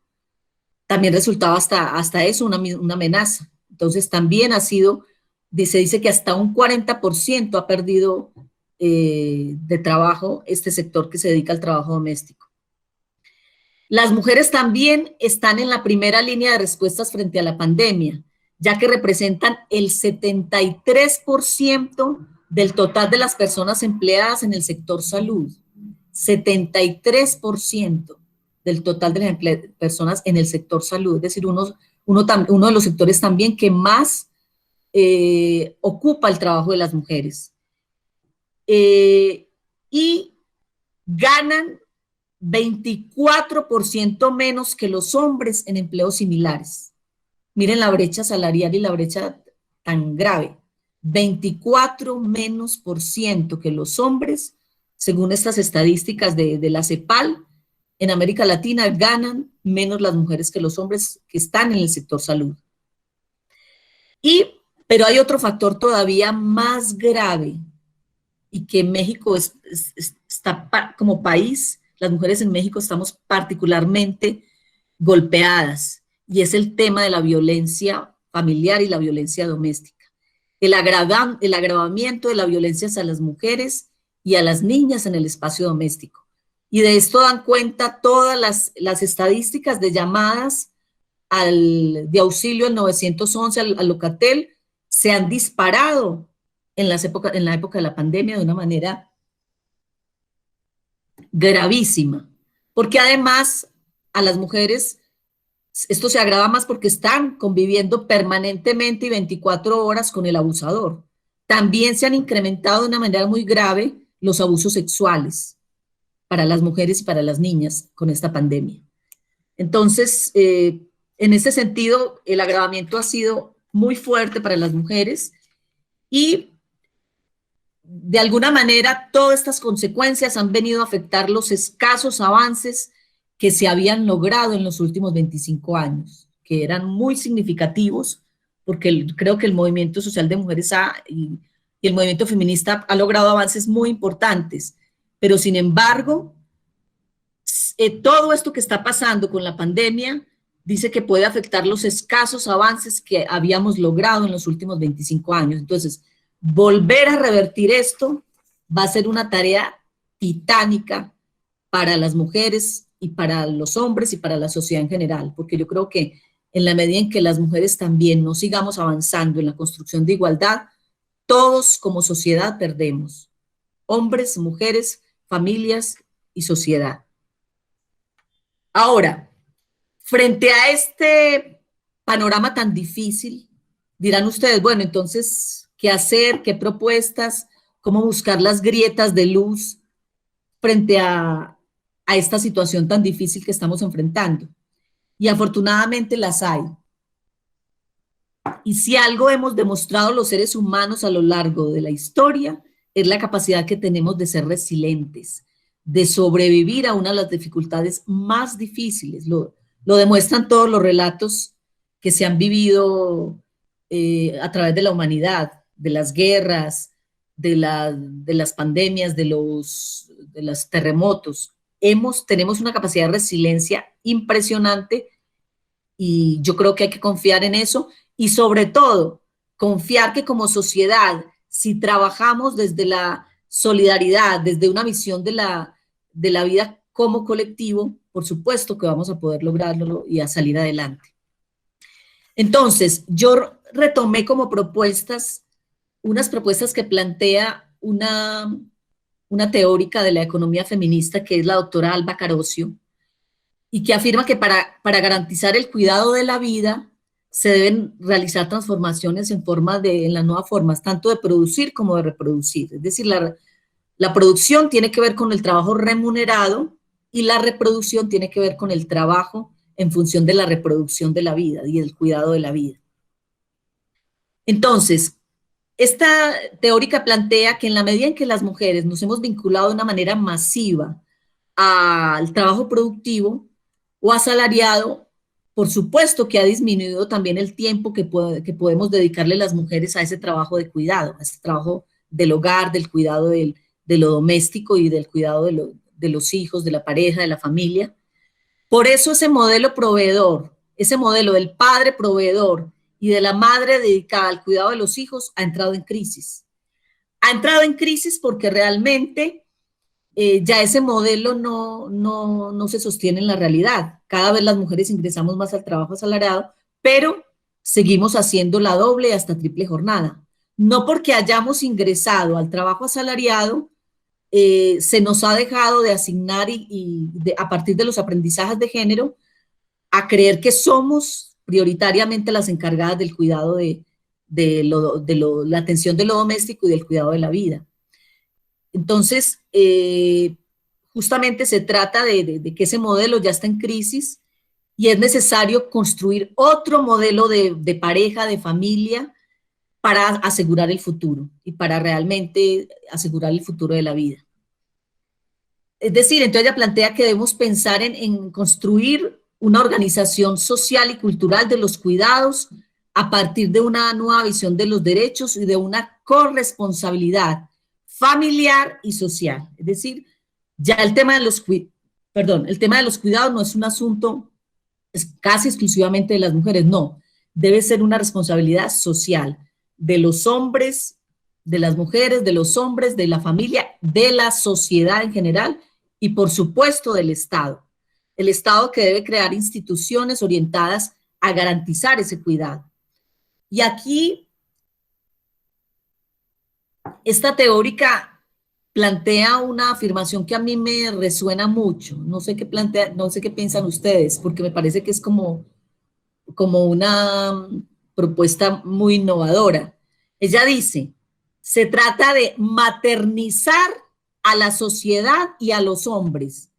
B: también resultaba hasta eso una amenaza. Entonces también se dice que hasta un 40% ha perdido de trabajo este sector que se dedica al trabajo doméstico. Las mujeres también están en la primera línea de respuestas frente a la pandemia, ya que representan el 73% del total de las personas empleadas en el sector salud. 73% del total de las personas en el sector salud, es decir, uno de los sectores también que más ocupa el trabajo de las mujeres. Y ganan 24% menos que los hombres en empleos similares. Miren la brecha salarial y la brecha tan grave. 24% menos que los hombres, según estas estadísticas de la CEPAL, en América Latina ganan menos las mujeres que los hombres que están en el sector salud. Pero hay otro factor todavía más grave y que México está como país, las mujeres en México estamos particularmente golpeadas, y es el tema de la violencia familiar y la violencia doméstica. El agravamiento de la violencia hacia las mujeres y a las niñas en el espacio doméstico. Y de esto dan cuenta todas las estadísticas de llamadas de auxilio al 911, al Locatel, se han disparado en la época de la pandemia de una manera gravísima, porque además a las mujeres esto se agrava más porque están conviviendo permanentemente y 24 horas con el abusador. También se han incrementado de una manera muy grave los abusos sexuales para las mujeres y para las niñas con esta pandemia. Entonces, en este sentido, el agravamiento ha sido muy fuerte para las mujeres y de alguna manera todas estas consecuencias han venido a afectar los escasos avances que se habían logrado en los últimos 25 años, que eran muy significativos, porque creo que el movimiento social de mujeres y el movimiento feminista ha logrado avances muy importantes, pero sin embargo todo esto que está pasando con la pandemia dice que puede afectar los escasos avances que habíamos logrado en los últimos 25 años. Entonces, volver a revertir esto va a ser una tarea titánica para las mujeres y para los hombres y para la sociedad en general, porque yo creo que en la medida en que las mujeres también no sigamos avanzando en la construcción de igualdad, todos como sociedad perdemos. Hombres, mujeres, familias y sociedad. Ahora, frente a este panorama tan difícil, dirán ustedes, bueno, entonces, ¿qué hacer? ¿Qué propuestas? ¿Cómo buscar las grietas de luz frente a esta situación tan difícil que estamos enfrentando? Y afortunadamente las hay. Y si algo hemos demostrado los seres humanos a lo largo de la historia, es la capacidad que tenemos de ser resilientes, de sobrevivir a una de las dificultades más difíciles. Lo demuestran todos los relatos que se han vivido a través de la humanidad, de las guerras, de las pandemias, de los terremotos. Tenemos una capacidad de resiliencia impresionante y yo creo que hay que confiar en eso y sobre todo confiar que como sociedad, si trabajamos desde la solidaridad, desde una visión de la vida como colectivo, por supuesto que vamos a poder lograrlo y a salir adelante. Entonces, yo retomé como propuestas, unas propuestas que plantea una teórica de la economía feminista, que es la doctora Alba Carocio, y que afirma que para garantizar el cuidado de la vida se deben realizar transformaciones en las nuevas formas, tanto de producir como de reproducir. Es decir, la producción tiene que ver con el trabajo remunerado y la reproducción tiene que ver con el trabajo en función de la reproducción de la vida y el cuidado de la vida. Entonces, esta teórica plantea que en la medida en que las mujeres nos hemos vinculado de una manera masiva al trabajo productivo o asalariado, por supuesto que ha disminuido también el tiempo que podemos dedicarle las mujeres a ese trabajo de cuidado, a ese trabajo del hogar, del cuidado de lo doméstico y del cuidado de los hijos, de la pareja, de la familia. Por eso ese modelo proveedor, ese modelo del padre proveedor y de la madre dedicada al cuidado de los hijos ha entrado en crisis. Ha entrado en crisis porque realmente ya ese modelo no se sostiene en la realidad. Cada vez las mujeres ingresamos más al trabajo asalariado, pero seguimos haciendo la doble y hasta triple jornada. No porque hayamos ingresado al trabajo asalariado, se nos ha dejado de asignar a partir de los aprendizajes de género a creer que somos prioritariamente las encargadas del cuidado de la atención de lo doméstico y del cuidado de la vida. Entonces, justamente se trata de que ese modelo ya está en crisis y es necesario construir otro modelo de pareja, de familia, para asegurar el futuro y para realmente asegurar el futuro de la vida. Es decir, entonces ella plantea que debemos pensar en construir una organización social y cultural de los cuidados a partir de una nueva visión de los derechos y de una corresponsabilidad familiar y social. Es decir, ya el tema de los cuidados no es un asunto casi exclusivamente de las mujeres, no. Debe ser una responsabilidad social de los hombres, de las mujeres, de los hombres, de la familia, de la sociedad en general y por supuesto del Estado. El Estado que debe crear instituciones orientadas a garantizar ese cuidado. Y aquí esta teórica plantea una afirmación que a mí me resuena mucho. No sé qué piensan ustedes, porque me parece que es como una propuesta muy innovadora. Ella dice, se trata de maternizar a la sociedad y a los hombres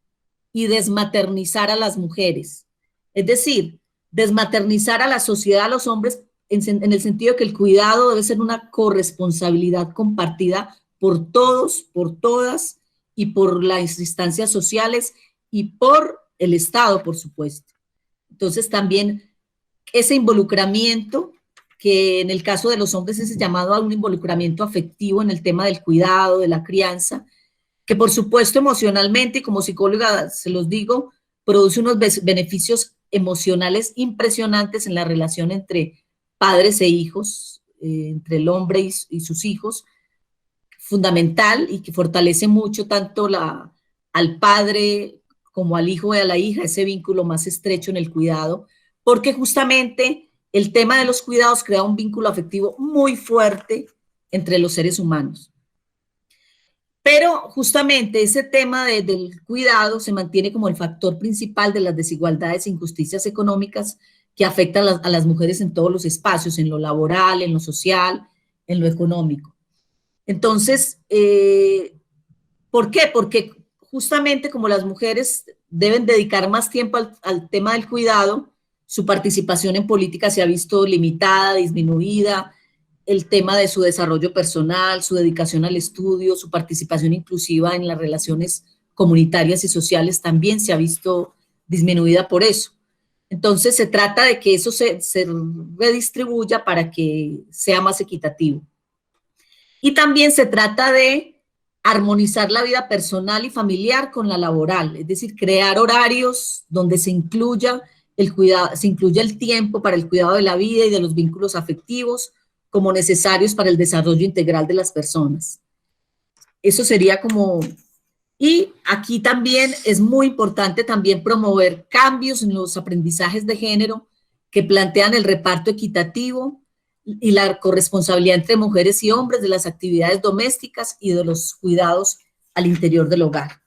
B: y desmaternizar a las mujeres. Es decir, desmaternizar a la sociedad, a los hombres, en el sentido que el cuidado debe ser una corresponsabilidad compartida por todos, por todas y por las instancias sociales y por el Estado, por supuesto. Entonces también ese involucramiento, que en el caso de los hombres es llamado a un involucramiento afectivo en el tema del cuidado, de la crianza, que por supuesto emocionalmente, y como psicóloga se los digo, produce unos beneficios emocionales impresionantes en la relación entre padres e hijos, entre el hombre y sus hijos, fundamental y que fortalece mucho tanto al padre como al hijo y a la hija, ese vínculo más estrecho en el cuidado, porque justamente el tema de los cuidados crea un vínculo afectivo muy fuerte entre los seres humanos. Pero justamente ese tema del cuidado se mantiene como el factor principal de las desigualdades e injusticias económicas que afectan a las mujeres en todos los espacios, en lo laboral, en lo social, en lo económico. Entonces, ¿por qué? Porque justamente como las mujeres deben dedicar más tiempo al tema del cuidado, su participación en política se ha visto limitada, disminuida, el tema de su desarrollo personal, su dedicación al estudio, su participación inclusiva en las relaciones comunitarias y sociales también se ha visto disminuida por eso. Entonces se trata de que eso se redistribuya para que sea más equitativo. Y también se trata de armonizar la vida personal y familiar con la laboral, es decir, crear horarios donde se incluya el cuidado, se incluya el tiempo para el cuidado de la vida y de los vínculos afectivos como necesarios para el desarrollo integral de las personas. Eso sería como... Y aquí también es muy importante también promover cambios en los aprendizajes de género que plantean el reparto equitativo y la corresponsabilidad entre mujeres y hombres de las actividades domésticas y de los cuidados al interior del hogar.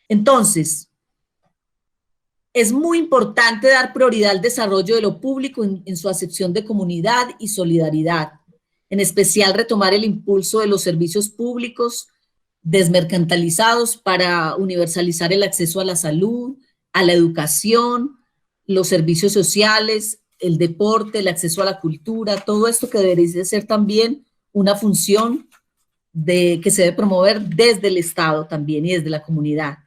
B: Entonces, es muy importante dar prioridad al desarrollo de lo público en su acepción de comunidad y solidaridad, en especial retomar el impulso de los servicios públicos desmercantilizados para universalizar el acceso a la salud, a la educación, los servicios sociales, el deporte, el acceso a la cultura, todo esto que debería ser también una función que se debe promover desde el Estado también y desde la comunidad.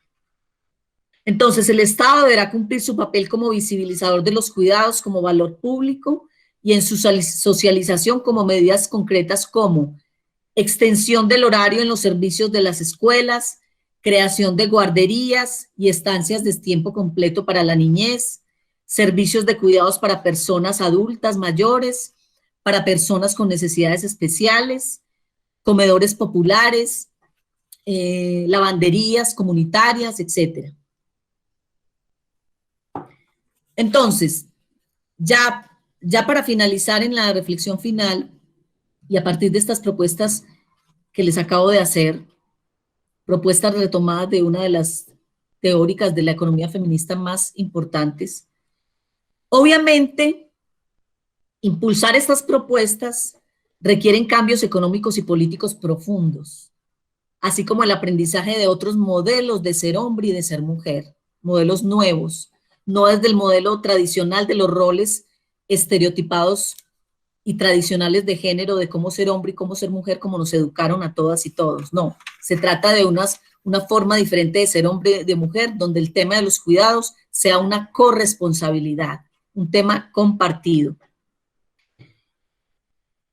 B: Entonces, el Estado deberá cumplir su papel como visibilizador de los cuidados como valor público y en su socialización como medidas concretas como extensión del horario en los servicios de las escuelas, creación de guarderías y estancias de tiempo completo para la niñez, servicios de cuidados para personas adultas mayores, para personas con necesidades especiales, comedores populares, lavanderías comunitarias, etc. Entonces, ya para finalizar en la reflexión final, y a partir de estas propuestas que les acabo de hacer, propuestas retomadas de una de las teóricas de la economía feminista más importantes, obviamente, impulsar estas propuestas requieren cambios económicos y políticos profundos, así como el aprendizaje de otros modelos de ser hombre y de ser mujer, modelos nuevos, no desde el modelo tradicional de los roles estereotipados y tradicionales de género, de cómo ser hombre y cómo ser mujer, como nos educaron a todas y todos. No, se trata de una forma diferente de ser hombre y de mujer, donde el tema de los cuidados sea una corresponsabilidad, un tema compartido.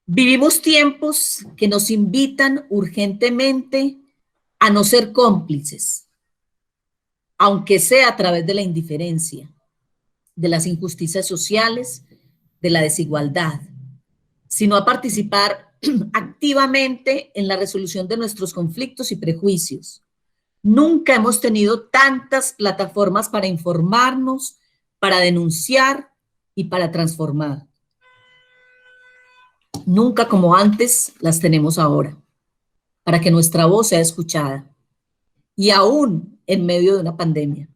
B: Vivimos tiempos que nos invitan urgentemente a no ser cómplices, aunque sea a través de la indiferencia, de las injusticias sociales, de la desigualdad, sino a participar activamente en la resolución de nuestros conflictos y prejuicios. Nunca hemos tenido tantas plataformas para informarnos, para denunciar y para transformar. Nunca como antes las tenemos ahora, para que nuestra voz sea escuchada, y aún en medio de una pandemia.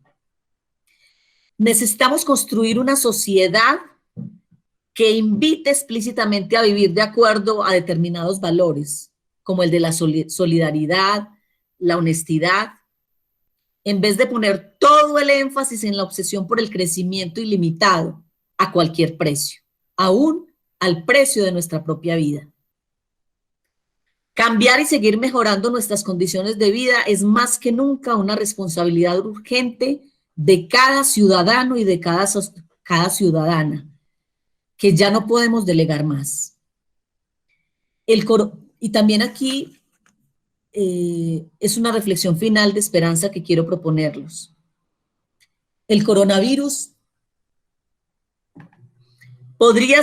B: Necesitamos construir una sociedad que invite explícitamente a vivir de acuerdo a determinados valores, como el de la solidaridad, la honestidad, en vez de poner todo el énfasis en la obsesión por el crecimiento ilimitado a cualquier precio, aún al precio de nuestra propia vida. Cambiar y seguir mejorando nuestras condiciones de vida es más que nunca una responsabilidad urgente de cada ciudadano y de cada ciudadana, que ya no podemos delegar más. Y también aquí es una reflexión final de esperanza que quiero proponerlos. El coronavirus podría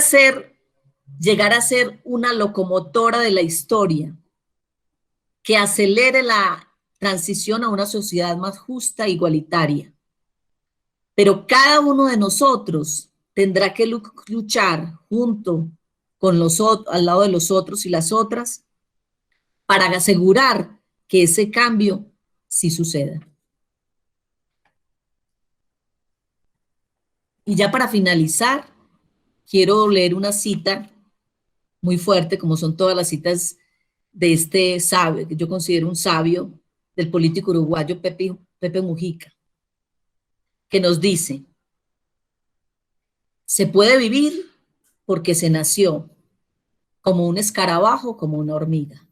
B: llegar a ser una locomotora de la historia que acelere la transición a una sociedad más justa e igualitaria. Pero cada uno de nosotros tendrá que luchar junto con al lado de los otros y las otras para asegurar que ese cambio sí suceda. Y ya para finalizar, quiero leer una cita muy fuerte, como son todas las citas de este sabio, que yo considero un sabio, del político uruguayo Pepe Mujica, que nos dice: se puede vivir porque se nació como un escarabajo, como una hormiga.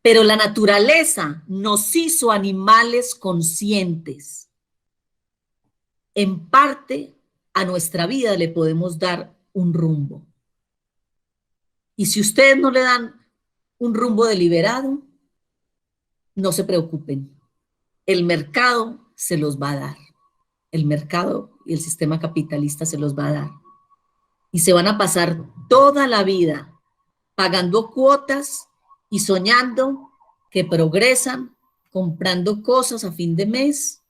B: Pero la naturaleza nos hizo animales conscientes. En parte, a nuestra vida le podemos dar un rumbo. Y si ustedes no le dan un rumbo deliberado, no se preocupen. El mercado se los va a dar. El mercado y el sistema capitalista se los va a dar. Y se van a pasar toda la vida pagando cuotas y soñando que progresan, comprando cosas a fin de mes,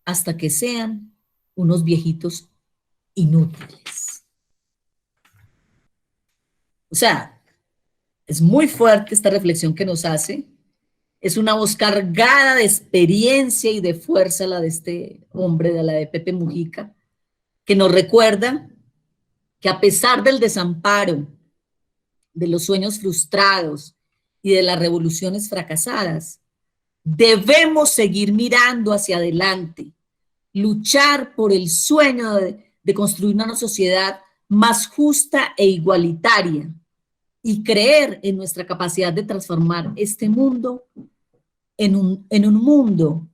B: hasta que sean unos viejitos inútiles. O sea, es muy fuerte esta reflexión que nos hace. Es una voz cargada de experiencia y de fuerza, la de este hombre, de la de Pepe Mujica, que nos recuerda que a pesar del desamparo, de los sueños frustrados y de las revoluciones fracasadas, debemos seguir mirando hacia adelante, luchar por el sueño de construir una sociedad más justa e igualitaria y creer en nuestra capacidad de transformar este mundo en un mundo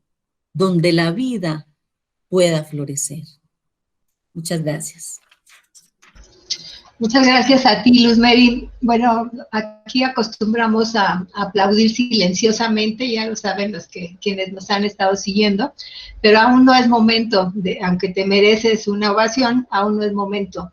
B: donde la vida pueda florecer. Muchas gracias.
A: Muchas gracias a ti, Luz Mary. Bueno, aquí acostumbramos a aplaudir silenciosamente, ya lo saben quienes nos han estado siguiendo, pero aún no es momento, aunque te mereces una ovación, aún no es momento.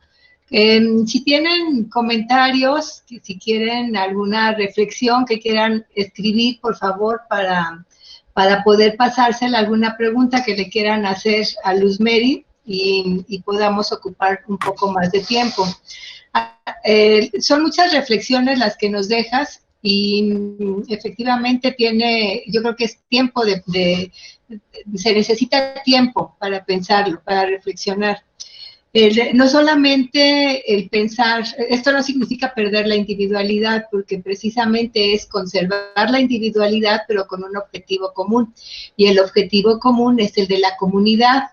A: Si tienen comentarios, si quieren alguna reflexión que quieran escribir, por favor, para poder pasársela, alguna pregunta que le quieran hacer a Luz Mary y podamos ocupar un poco más de tiempo. Son muchas reflexiones las que nos dejas y efectivamente yo creo que es tiempo se necesita tiempo para pensarlo, para reflexionar. No solamente el pensar, esto no significa perder la individualidad, porque precisamente es conservar la individualidad, pero con un objetivo común. Y el objetivo común es el de la comunidad,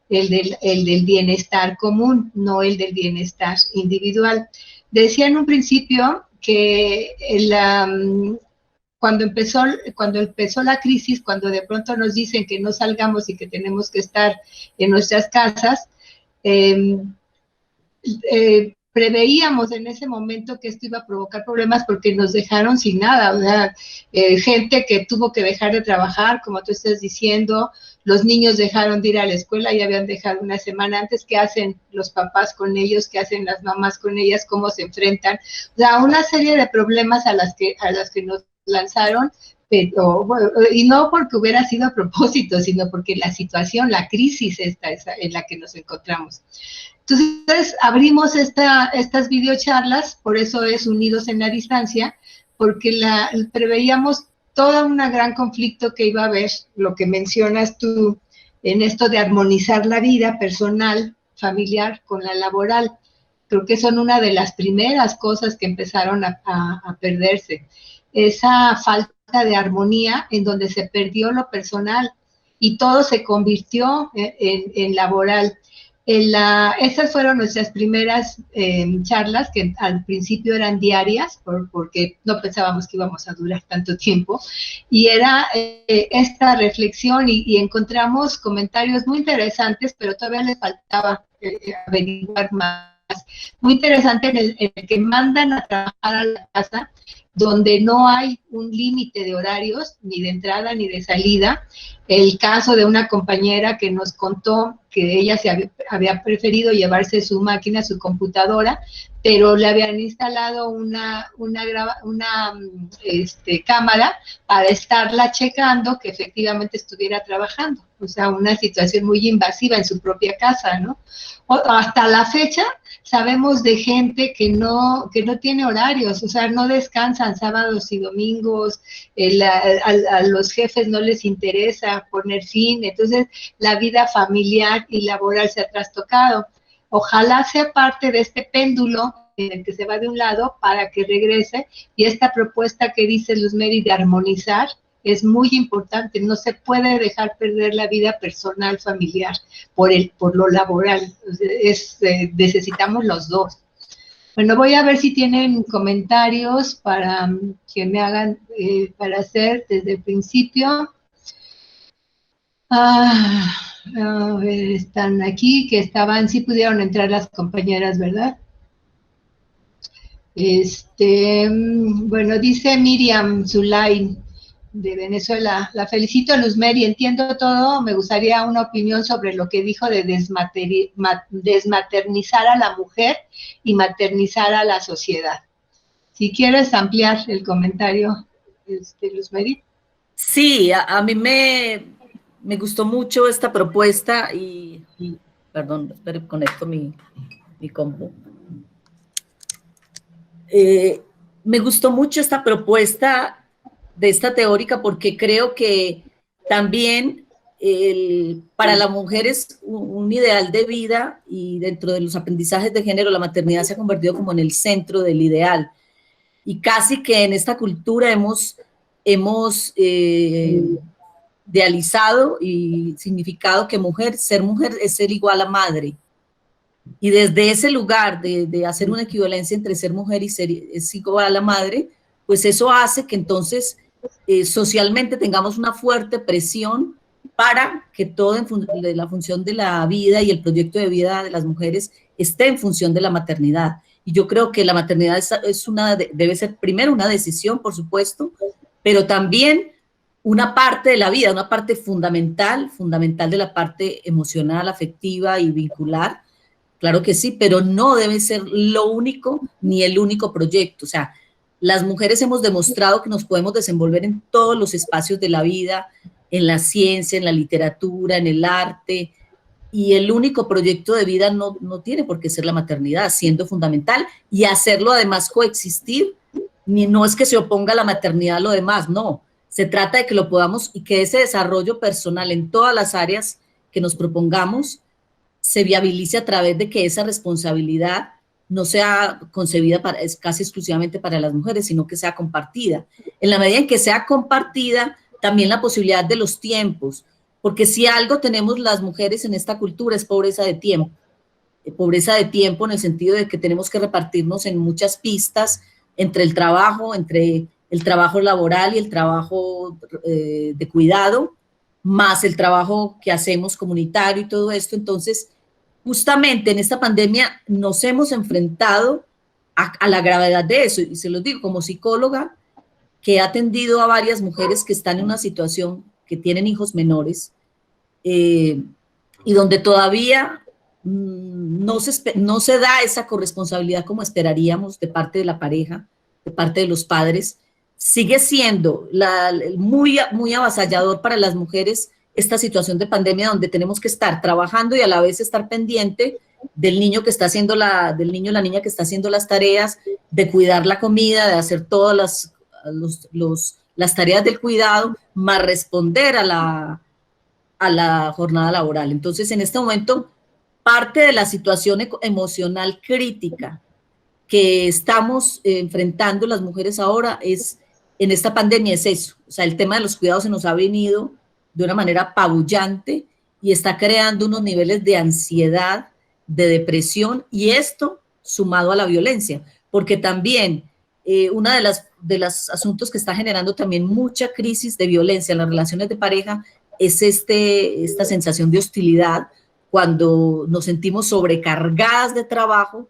A: el del bienestar común, no el del bienestar individual. Decía en un principio que cuando empezó la crisis, cuando de pronto nos dicen que no salgamos y que tenemos que estar en nuestras casas, preveíamos en ese momento que esto iba a provocar problemas porque nos dejaron sin nada, o sea, gente que tuvo que dejar de trabajar, como tú estás diciendo, los niños dejaron de ir a la escuela, ya habían dejado una semana antes. ¿Qué hacen los papás con ellos? ¿Qué hacen las mamás con ellas? ¿Cómo se enfrentan? O sea, una serie de problemas a las que nos lanzaron, pero, y no porque hubiera sido a propósito, sino porque la situación, la crisis esta en la que nos encontramos. Entonces, abrimos estas videocharlas, por eso es Unidos en la Distancia, porque preveíamos todo un gran conflicto que iba a haber, lo que mencionas tú, en esto de armonizar la vida personal, familiar, con la laboral. Creo que son una de las primeras cosas que empezaron a perderse. Esa falta de armonía en donde se perdió lo personal y todo se convirtió en laboral. Esas fueron nuestras primeras charlas, que al principio eran diarias, porque no pensábamos que íbamos a durar tanto tiempo, y era esta reflexión, y encontramos comentarios muy interesantes, pero todavía les faltaba averiguar más. Muy interesante en el que mandan a trabajar a la casa, donde no hay un límite de horarios, ni de entrada ni de salida. El caso de una compañera que nos contó que ella había preferido llevarse su máquina, su computadora, pero le habían instalado una cámara para estarla checando que efectivamente estuviera trabajando. O sea, una situación muy invasiva en su propia casa, ¿no? Hasta la fecha sabemos de gente que no tiene horarios, o sea, no descansan sábados y domingos, a los jefes no les interesa poner fin, entonces la vida familiar y laboral se ha trastocado. Ojalá sea parte de este péndulo en el que se va de un lado para que regrese, y esta propuesta que dice Luz Mary de armonizar es muy importante. No se puede dejar perder la vida personal, familiar, por lo laboral. Necesitamos los dos. Bueno, voy a ver si tienen comentarios para que me hagan, para hacer desde el principio. A ver, están aquí, que estaban, sí pudieron entrar las compañeras, ¿verdad? Bueno, dice Miriam Zulay, de Venezuela: la felicito, Luz Mary, entiendo todo, me gustaría una opinión sobre lo que dijo de desmaternizar a la mujer y maternizar a la sociedad. Si quieres ampliar el comentario, Luz Mary.
B: Sí, a mí me gustó mucho esta propuesta y perdón, espero, conecto mi compu. Me gustó mucho esta propuesta de esta teórica porque creo que también para la mujer es un ideal de vida, y dentro de los aprendizajes de género la maternidad se ha convertido como en el centro del ideal, y casi que en esta cultura hemos idealizado y significado que ser mujer es ser igual a madre. Y desde ese lugar de hacer una equivalencia entre ser mujer y es igual a la madre, pues eso hace que entonces socialmente tengamos una fuerte presión para que todo de la función de la vida y el proyecto de vida de las mujeres esté en función de la maternidad. Y yo creo que la maternidad debe ser primero una decisión, por supuesto, pero también una parte de la vida, una parte fundamental de la parte emocional, afectiva y vincular. Claro que sí, pero no debe ser lo único ni el único proyecto. O sea, las mujeres hemos demostrado que nos podemos desenvolver en todos los espacios de la vida, en la ciencia, en la literatura, en el arte, y el único proyecto de vida no tiene por qué ser la maternidad, siendo fundamental, y hacerlo además coexistir. No es que se oponga la maternidad a lo demás, no. Se trata de que lo podamos, y que ese desarrollo personal en todas las áreas que nos propongamos se viabilice a través de que esa responsabilidad no sea concebida casi exclusivamente para las mujeres, sino que sea compartida. En la medida en que sea compartida, también la posibilidad de los tiempos, porque si algo tenemos las mujeres en esta cultura es pobreza de tiempo. Pobreza de tiempo en el sentido de que tenemos que repartirnos en muchas pistas entre el trabajo laboral y el trabajo de cuidado, más el trabajo que hacemos comunitario y todo esto. Entonces, justamente en esta pandemia nos hemos enfrentado a la gravedad de eso, y se los digo como psicóloga que he atendido a varias mujeres que están en una situación, que tienen hijos menores, y donde todavía no se da esa corresponsabilidad como esperaríamos de parte de la pareja, de parte de los padres. Sigue siendo muy, muy avasallador para las mujeres esta situación de pandemia, donde tenemos que estar trabajando y a la vez estar pendiente del niño que está haciendo la niña que está haciendo las tareas, de cuidar la comida, de hacer todas las tareas del cuidado, más responder a la jornada laboral. Entonces, en este momento, parte de la situación emocional crítica que estamos enfrentando las mujeres ahora en esta pandemia es eso. O sea, el tema de los cuidados se nos ha venido de una manera apabullante y está creando unos niveles de ansiedad, de depresión, y esto sumado a la violencia, porque también una de los asuntos que está generando también mucha crisis de violencia en las relaciones de pareja es esta sensación de hostilidad cuando nos sentimos sobrecargadas de trabajo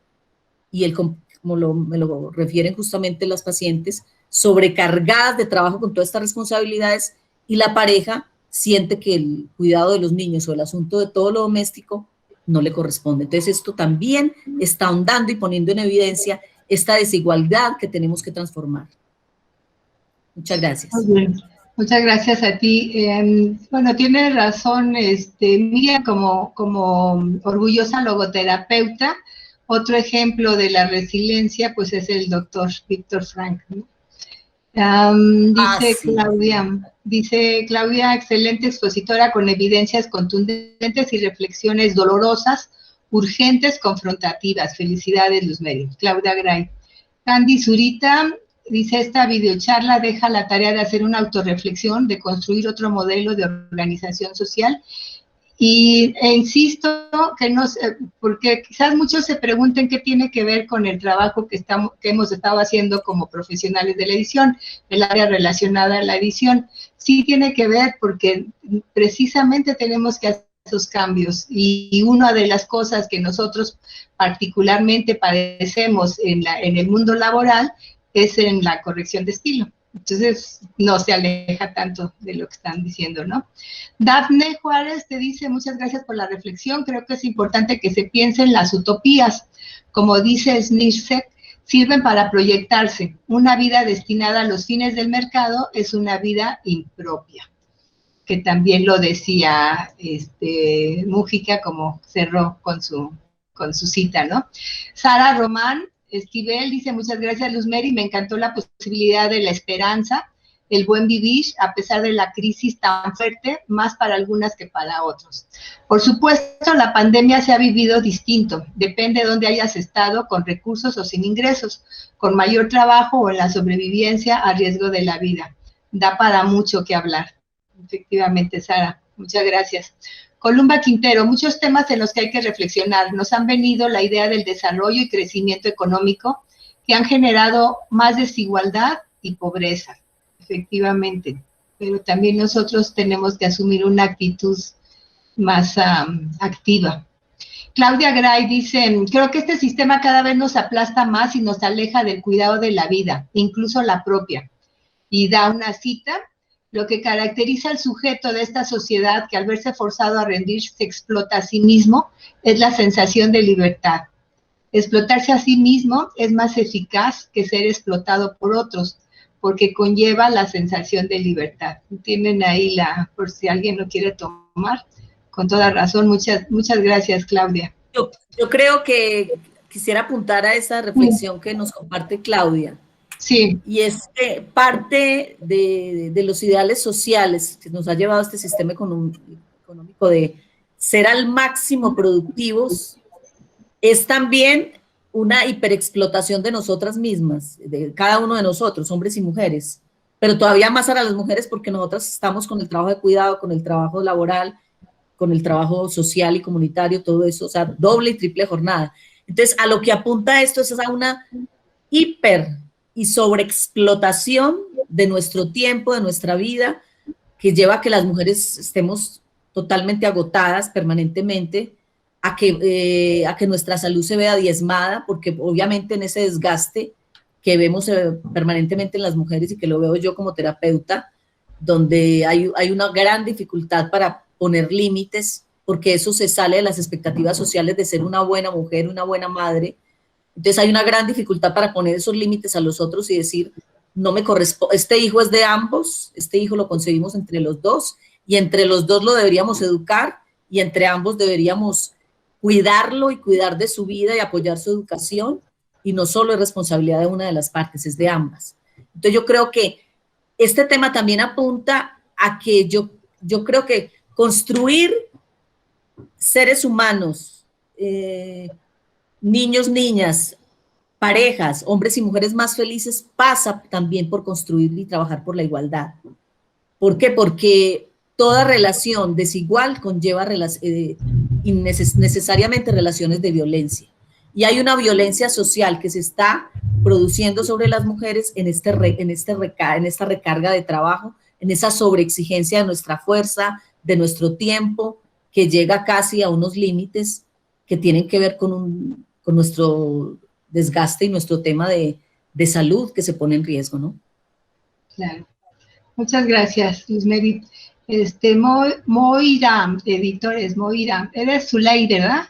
B: y el como me lo refieren justamente las pacientes, sobrecargadas de trabajo con todas estas responsabilidades, y la pareja siente que el cuidado de los niños o el asunto de todo lo doméstico no le corresponde. Entonces esto también está ahondando y poniendo en evidencia esta desigualdad que tenemos que transformar. Muchas gracias.
A: Muy bien. Muchas gracias a ti. Bueno, tiene razón Miriam, como orgullosa logoterapeuta. Otro ejemplo de la resiliencia, pues, es el doctor Víctor Frank, ¿no? Dice Claudia, excelente expositora con evidencias contundentes y reflexiones dolorosas, urgentes, confrontativas. Felicidades, Luzmeri. Claudia Gray. Candy Zurita dice, esta videocharla deja la tarea de hacer una autorreflexión, de construir otro modelo de organización social. E insisto que porque quizás muchos se pregunten qué tiene que ver con el trabajo que hemos estado haciendo como profesionales de la edición, el área relacionada a la edición. Sí tiene que ver porque precisamente tenemos que hacer esos cambios, y una de las cosas que nosotros particularmente padecemos en el mundo laboral es en la corrección de estilo. Entonces, no se aleja tanto de lo que están diciendo, ¿no? Dafne Juárez te dice, muchas gracias por la reflexión. Creo que es importante que se piensen las utopías. Como dice Snirsek, sirven para proyectarse. Una vida destinada a los fines del mercado es una vida impropia. Que también lo decía Mújica, como cerró con su cita, ¿no? Sara Román Esquivel dice, muchas gracias, Luzmeri, me encantó la posibilidad de la esperanza, el buen vivir, a pesar de la crisis tan fuerte, más para algunas que para otros. Por supuesto, la pandemia se ha vivido distinto, depende de dónde hayas estado, con recursos o sin ingresos, con mayor trabajo o en la sobrevivencia a riesgo de la vida. Da para mucho que hablar. Efectivamente, Sara, muchas gracias. Columba Quintero, muchos temas en los que hay que reflexionar. Nos han venido la idea del desarrollo y crecimiento económico que han generado más desigualdad y pobreza, efectivamente. Pero también nosotros tenemos que asumir una actitud más activa. Claudia Gray dice, creo que este sistema cada vez nos aplasta más y nos aleja del cuidado de la vida, incluso la propia. Y da una cita. Lo que caracteriza al sujeto de esta sociedad que al verse forzado a rendirse se explota a sí mismo es la sensación de libertad. Explotarse a sí mismo es más eficaz que ser explotado por otros, porque conlleva la sensación de libertad. Tienen ahí por si alguien lo quiere tomar, con toda razón. Muchas gracias, Claudia.
B: Yo creo que quisiera apuntar a esa reflexión que nos comparte Claudia.
A: Sí.
B: Y es que parte de los ideales sociales que nos ha llevado este sistema económico de ser al máximo productivos es también una hiperexplotación de nosotras mismas, de cada uno de nosotros, hombres y mujeres, pero todavía más para las mujeres porque nosotras estamos con el trabajo de cuidado, con el trabajo laboral, con el trabajo social y comunitario, todo eso, o sea, doble y triple jornada. Entonces, a lo que apunta esto es a una hiper y sobreexplotación de nuestro tiempo, de nuestra vida, que lleva a que las mujeres estemos totalmente agotadas permanentemente, a que nuestra salud se vea diezmada, porque obviamente en ese desgaste que vemos permanentemente en las mujeres y que lo veo yo como terapeuta, donde hay una gran dificultad para poner límites, porque eso se sale de las expectativas sociales de ser una buena mujer, una buena madre. Entonces hay una gran dificultad para poner esos límites a los otros y decir, no me corresponde, este hijo es de ambos, este hijo lo concebimos entre los dos, y entre los dos lo deberíamos educar, y entre ambos deberíamos cuidarlo y cuidar de su vida y apoyar su educación, y no solo es responsabilidad de una de las partes, es de ambas. Entonces yo creo que este tema también apunta a que yo creo que construir seres humanos, niños, niñas, parejas, hombres y mujeres más felices, pasa también por construir y trabajar por la igualdad. ¿Por qué? Porque toda relación desigual conlleva necesariamente relaciones de violencia. Y hay una violencia social que se está produciendo sobre las mujeres en esta recarga de trabajo, en esa sobreexigencia de nuestra fuerza, de nuestro tiempo, que llega casi a unos límites que tienen que ver con nuestro desgaste y nuestro tema de salud que se pone en riesgo, ¿no?
A: Claro. Muchas gracias, Luz Mary. Moira, editores, Moira. Eres Zulay, ¿verdad?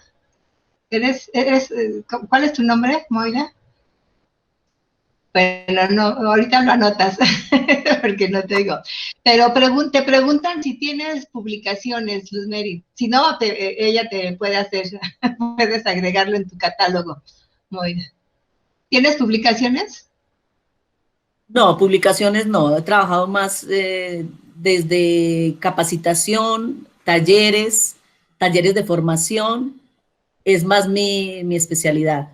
A: ¿Cuál es tu nombre, Moira? Bueno, no, ahorita lo anotas, porque no te digo. Pero te preguntan si tienes publicaciones, Luz Mary. Si no, ella te puede hacer, puedes agregarlo en tu catálogo, Moira. ¿Tienes publicaciones?
B: No, publicaciones no. He trabajado más desde capacitación, talleres de formación. Es más mi especialidad.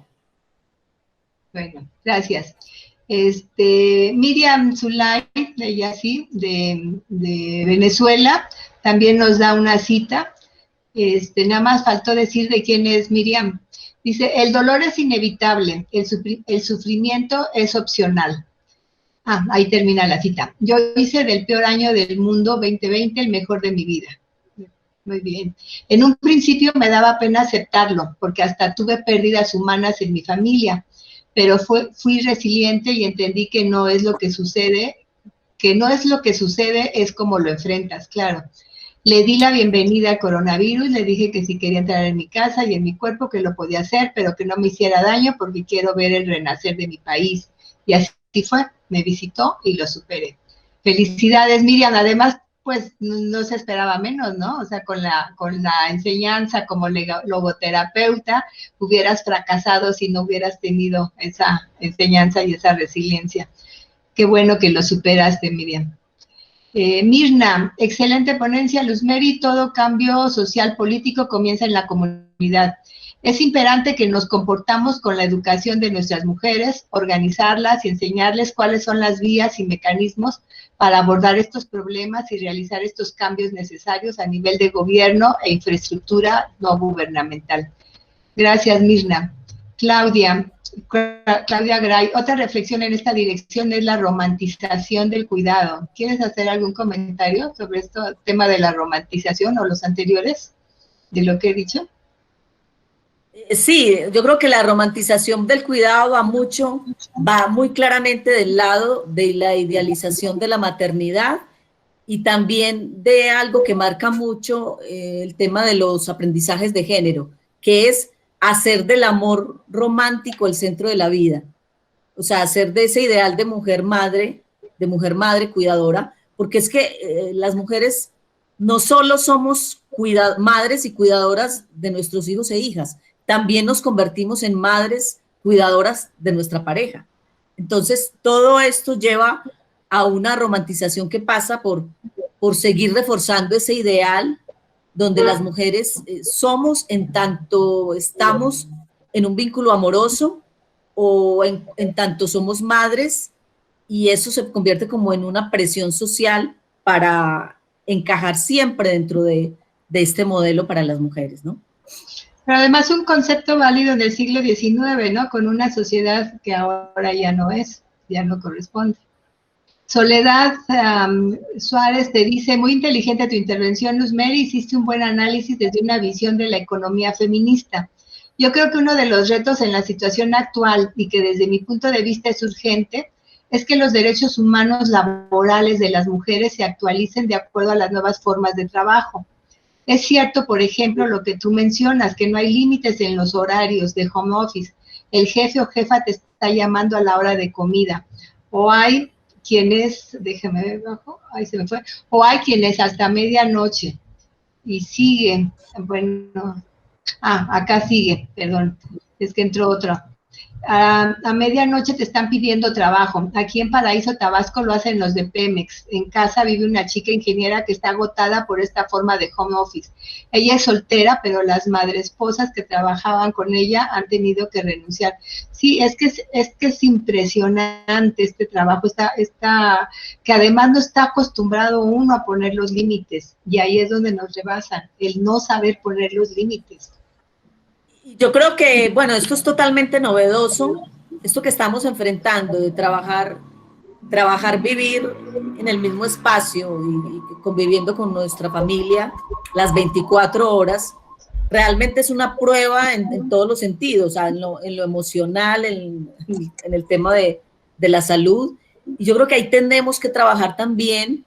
A: Bueno, gracias. Miriam Zulay, ella sí, de Venezuela, también nos da una cita. Nada más faltó decir de quién es Miriam. Dice, el dolor es inevitable, el sufrimiento es opcional. Ahí termina la cita. Yo hice del peor año del mundo 2020 el mejor de mi vida. Muy bien. En un principio me daba pena aceptarlo, porque hasta tuve pérdidas humanas en mi familia, pero fui resiliente y entendí que no es lo que sucede, es como lo enfrentas, claro. Le di la bienvenida al coronavirus, le dije que si quería entrar en mi casa y en mi cuerpo, que lo podía hacer, pero que no me hiciera daño porque quiero ver el renacer de mi país. Y así fue, me visitó y lo superé. Felicidades, Miriam. Además, pues no se esperaba menos, ¿no? O sea, con la enseñanza como logoterapeuta, hubieras fracasado si no hubieras tenido esa enseñanza y esa resiliencia. Qué bueno que lo superaste, Miriam. Mirna, excelente ponencia, Luz Mary. Todo cambio social político comienza en la comunidad. Es imperante que nos comportamos con la educación de nuestras mujeres, organizarlas y enseñarles cuáles son las vías y mecanismos para abordar estos problemas y realizar estos cambios necesarios a nivel de gobierno e infraestructura no gubernamental. Gracias, Mirna. Claudia Gray, otra reflexión en esta dirección es la romantización del cuidado. ¿Quieres hacer algún comentario sobre este tema de la romantización o los anteriores de lo que he dicho?
B: Sí, yo creo que la romantización del cuidado va muy claramente del lado de la idealización de la maternidad y también de algo que marca mucho el tema de los aprendizajes de género, que es hacer del amor romántico el centro de la vida. O sea, hacer de ese ideal de mujer madre cuidadora, porque es que las mujeres no solo somos madres y cuidadoras de nuestros hijos e hijas, también nos convertimos en madres cuidadoras de nuestra pareja. Entonces, todo esto lleva a una romantización que pasa por seguir reforzando ese ideal donde las mujeres somos en tanto estamos en un vínculo amoroso o en tanto somos madres, y eso se convierte como en una presión social para encajar siempre dentro de este modelo para las mujeres, ¿no?
A: Pero además un concepto válido del siglo XIX, ¿no? Con una sociedad que ahora ya no corresponde. Soledad Suárez te dice, muy inteligente tu intervención, Luz Mary, hiciste un buen análisis desde una visión de la economía feminista. Yo creo que uno de los retos en la situación actual y que desde mi punto de vista es urgente, es que los derechos humanos laborales de las mujeres se actualicen de acuerdo a las nuevas formas de trabajo. Es cierto, por ejemplo, lo que tú mencionas, que no hay límites en los horarios de home office. El jefe o jefa te está llamando a la hora de comida. O hay quienes, déjeme ver abajo, ahí se me fue, o hay quienes hasta medianoche y siguen, bueno, acá sigue, perdón, es que entró otro. A medianoche te están pidiendo trabajo. Aquí en Paraíso, Tabasco, lo hacen los de Pemex. En casa vive una chica ingeniera que está agotada por esta forma de home office. Ella es soltera, pero las madresposas que trabajaban con ella han tenido que renunciar. Sí, es que es impresionante este trabajo, que además no está acostumbrado uno a poner los límites, y ahí es donde nos rebasan, el no saber poner los límites.
B: Yo creo que, bueno, esto es totalmente novedoso, esto que estamos enfrentando de trabajar, vivir en el mismo espacio y conviviendo con nuestra familia las 24 horas, realmente es una prueba en todos los sentidos, o sea, en lo emocional, en el tema de la salud. Y yo creo que ahí tenemos que trabajar también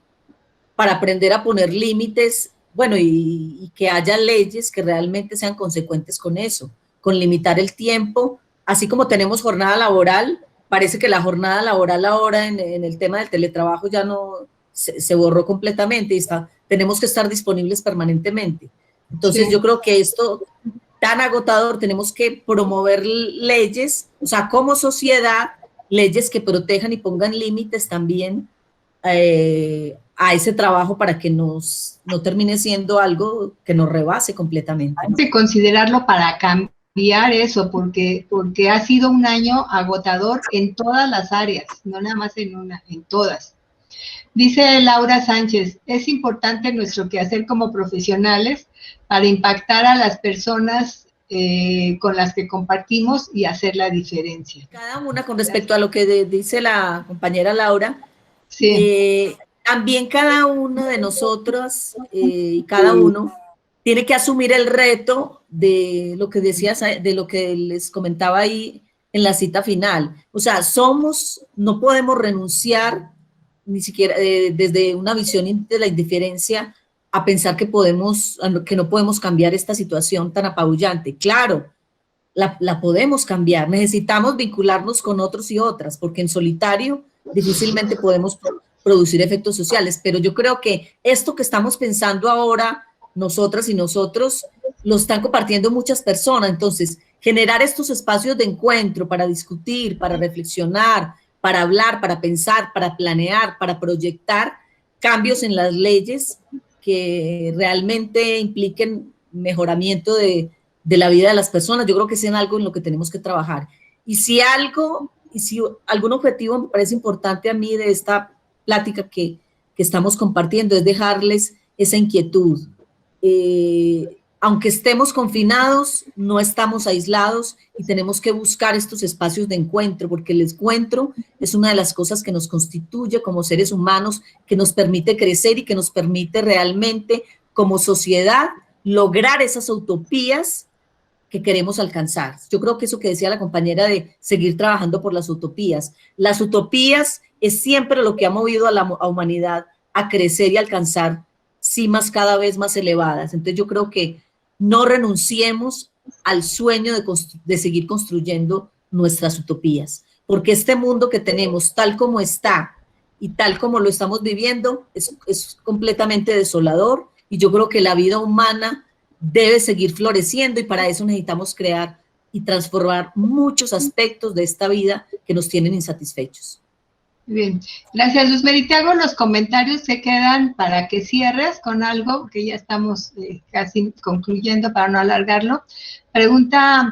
B: para aprender a poner límites, bueno, y que haya leyes que realmente sean consecuentes con eso, con limitar el tiempo, así como tenemos jornada laboral, parece que la jornada laboral ahora en el tema del teletrabajo ya no se borró completamente y tenemos que estar disponibles permanentemente. Entonces yo creo que esto tan agotador, tenemos que promover leyes, o sea, como sociedad, leyes que protejan y pongan límites también a ese trabajo para que no termine siendo algo que nos rebase completamente.
A: Hay que considerarlo para cambiar eso, porque ha sido un año agotador en todas las áreas, no nada más en una, en todas. Dice Laura Sánchez, es importante nuestro quehacer como profesionales para impactar a las personas con las que compartimos y hacer la diferencia.
B: Cada una, con respecto a lo que dice la compañera Laura,
A: sí.
B: También cada uno de nosotros y cada uno tiene que asumir el reto de lo que decías, de lo que les comentaba ahí en la cita final. O sea, no podemos renunciar ni siquiera desde una visión de la indiferencia a pensar que no podemos cambiar esta situación tan apabullante. Claro, la podemos cambiar. Necesitamos vincularnos con otros y otras, porque en solitario difícilmente podemos producir efectos sociales, pero yo creo que esto que estamos pensando ahora, nosotras y nosotros, lo están compartiendo muchas personas. Entonces, generar estos espacios de encuentro para discutir, para reflexionar, para hablar, para pensar, para planear, para proyectar cambios en las leyes que realmente impliquen mejoramiento de la vida de las personas, yo creo que es en algo en lo que tenemos que trabajar. Y si algún objetivo me parece importante a mí de esta plática que estamos compartiendo es dejarles esa inquietud. Aunque estemos confinados, no estamos aislados y tenemos que buscar estos espacios de encuentro, porque el encuentro es una de las cosas que nos constituye como seres humanos, que nos permite crecer y que nos permite realmente como sociedad lograr esas utopías que queremos alcanzar. Yo creo que eso que decía la compañera de seguir trabajando por las utopías es siempre lo que ha movido a la humanidad a crecer y alcanzar cimas cada vez más elevadas. Entonces yo creo que no renunciemos al sueño de seguir construyendo nuestras utopías, porque este mundo que tenemos tal como está y tal como lo estamos viviendo es completamente desolador, y yo creo que la vida humana debe seguir floreciendo, y para eso necesitamos crear y transformar muchos aspectos de esta vida que nos tienen insatisfechos.
A: Bien, gracias, Luzmeri. Te hago los comentarios que quedan para que cierres con algo, que ya estamos casi concluyendo para no alargarlo.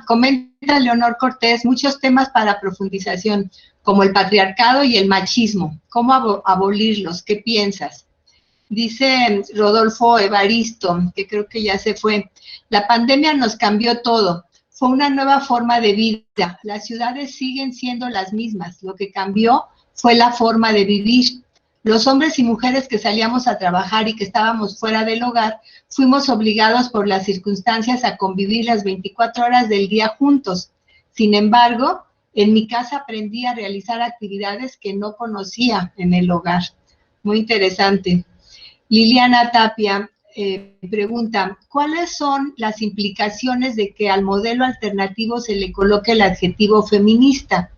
A: Comenta Leonor Cortés, muchos temas para profundización, como el patriarcado y el machismo. ¿Cómo abolirlos? ¿Qué piensas? Dice Rodolfo Evaristo, que creo que ya se fue, la pandemia nos cambió todo, fue una nueva forma de vida, las ciudades siguen siendo las mismas, lo que cambió fue la forma de vivir. Los hombres y mujeres que salíamos a trabajar y que estábamos fuera del hogar, fuimos obligados por las circunstancias a convivir las 24 horas del día juntos. Sin embargo, en mi casa aprendí a realizar actividades que no conocía en el hogar. Muy interesante. Liliana Tapia pregunta, ¿cuáles son las implicaciones de que al modelo alternativo se le coloque el adjetivo feminista?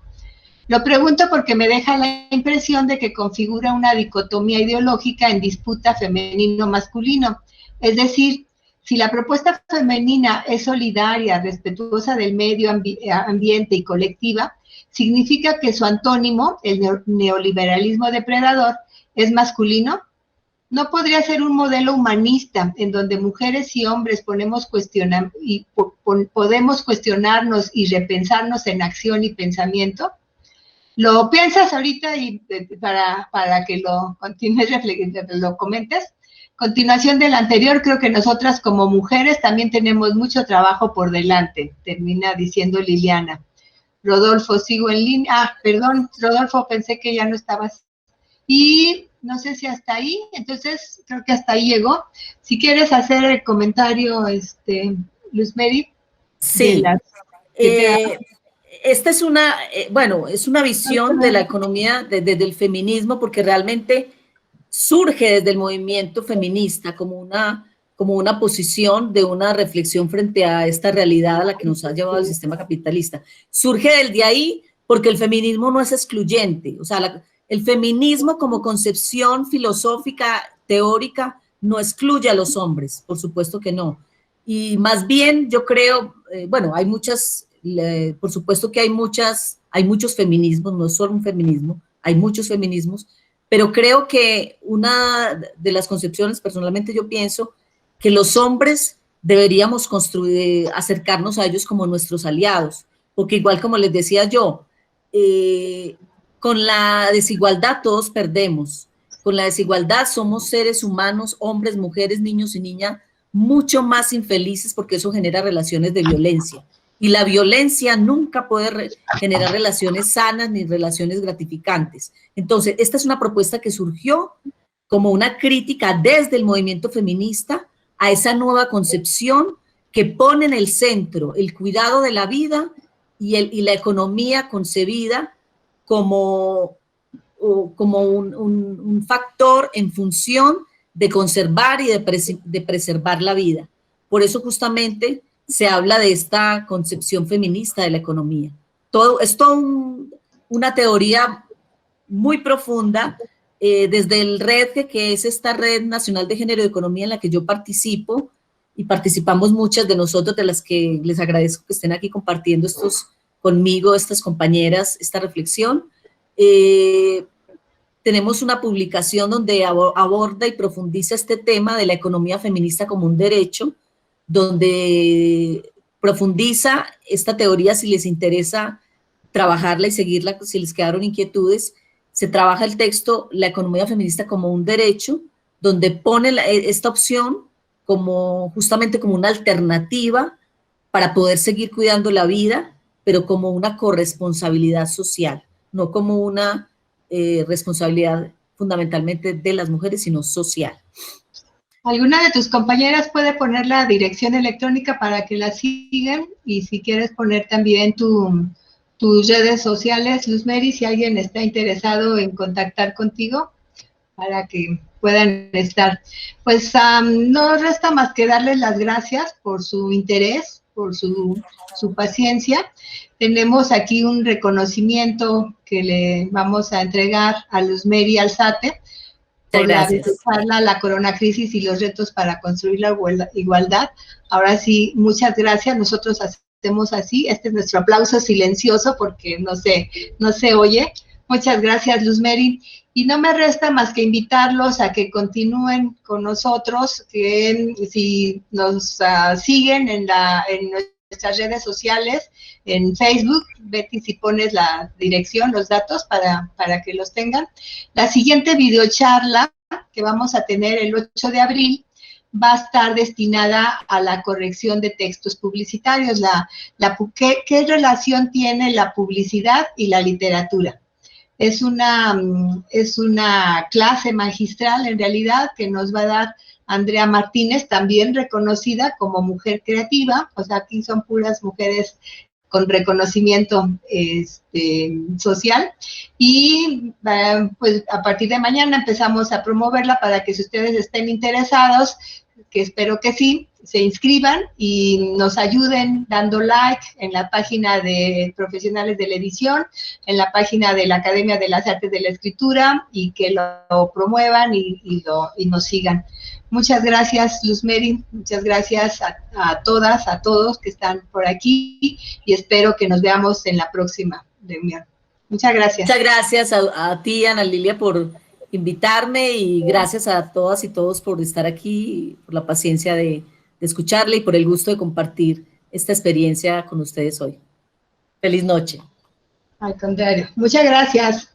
A: Lo pregunto porque me deja la impresión de que configura una dicotomía ideológica en disputa femenino-masculino. Es decir, si la propuesta femenina es solidaria, respetuosa del medio ambiente y colectiva, significa que su antónimo, el neoliberalismo depredador, es masculino. ¿No podría ser un modelo humanista en donde mujeres y hombres podemos cuestionarnos y repensarnos en acción y pensamiento? ¿Lo piensas ahorita y para que lo continúes, lo comentes? Continuación del anterior, creo que nosotras como mujeres también tenemos mucho trabajo por delante, termina diciendo Liliana. Rodolfo, sigo en línea. Perdón, Rodolfo, pensé que ya no estabas. Y no sé si hasta ahí, entonces creo que hasta ahí llegó. Si quieres hacer el comentario, Luz Mary?
B: Sí. Esta es una, bueno, es una visión de la economía desde el feminismo, porque realmente surge desde el movimiento feminista como una posición de una reflexión frente a esta realidad a la que nos ha llevado el sistema capitalista. Surge desde ahí porque el feminismo no es excluyente, o sea, el feminismo como concepción filosófica, teórica, no excluye a los hombres, por supuesto que no. Y más bien yo creo, bueno, hay muchas, por supuesto que hay muchos feminismos, no es solo un feminismo, hay muchos feminismos, pero creo que una de las concepciones, personalmente yo pienso, que los hombres deberíamos acercarnos a ellos como nuestros aliados, porque igual como les decía yo, con la desigualdad todos perdemos, con la desigualdad somos seres humanos, hombres, mujeres, niños y niñas, mucho más infelices porque eso genera relaciones de violencia. Y la violencia nunca puede generar relaciones sanas ni relaciones gratificantes. Entonces, esta es una propuesta que surgió como una crítica desde el movimiento feminista a esa nueva concepción que pone en el centro el cuidado de la vida y la economía concebida como un factor en función de conservar y de preservar la vida. Por eso justamente se habla de esta concepción feminista de la economía. Es una teoría muy profunda, desde el REDGE, que es esta Red Nacional de Género y Economía en la que yo participo, y participamos muchas de nosotros, de las que les agradezco que estén aquí compartiendo conmigo, estas compañeras, esta reflexión. Tenemos una publicación donde aborda y profundiza este tema de la economía feminista como un derecho, donde profundiza esta teoría si les interesa trabajarla y seguirla, si les quedaron inquietudes. Se trabaja el texto La economía feminista como un derecho, donde pone esta opción justamente como una alternativa para poder seguir cuidando la vida, pero como una corresponsabilidad social, no como una responsabilidad fundamentalmente de las mujeres, sino social.
A: ¿Alguna de tus compañeras puede poner la dirección electrónica para que la sigan? Y si quieres poner también tus redes sociales, Luz Mary, si alguien está interesado en contactar contigo, para que puedan estar. Pues no resta más que darles las gracias por su interés, por su paciencia. Tenemos aquí un reconocimiento que le vamos a entregar a Luz Mary Alzate por la charla La Corona Crisis y los retos para construir la igualdad. Ahora sí, muchas gracias. Nosotros hacemos así. Este es nuestro aplauso silencioso porque no se oye. Muchas gracias, Luz Mary. Y no me resta más que invitarlos a que continúen con nosotros, que si nos siguen en nuestras redes sociales, en Facebook, Betty, si pones la dirección, los datos para que los tengan. La siguiente videocharla que vamos a tener el 8 de abril va a estar destinada a la corrección de textos publicitarios. ¿Qué relación tiene la publicidad y la literatura? Es una clase magistral, en realidad, que nos va a dar Andrea Martínez, también reconocida como mujer creativa. O sea, aquí son puras mujeres con reconocimiento social. Y pues a partir de mañana empezamos a promoverla para que si ustedes estén interesados, que espero que sí, se inscriban y nos ayuden dando like en la página de Profesionales de la Edición, en la página de la Academia de las Artes de la Escritura, y que lo promuevan y nos sigan. Muchas gracias, Luz Mary, muchas gracias a todas, a todos que están por aquí, y espero que nos veamos en la próxima reunión. Muchas gracias.
B: Muchas gracias a ti, Ana Lilia, por invitarme, y gracias a todas y todos por estar aquí, por la paciencia de escucharle y por el gusto de compartir esta experiencia con ustedes hoy. Feliz noche.
A: Al contrario, muchas gracias.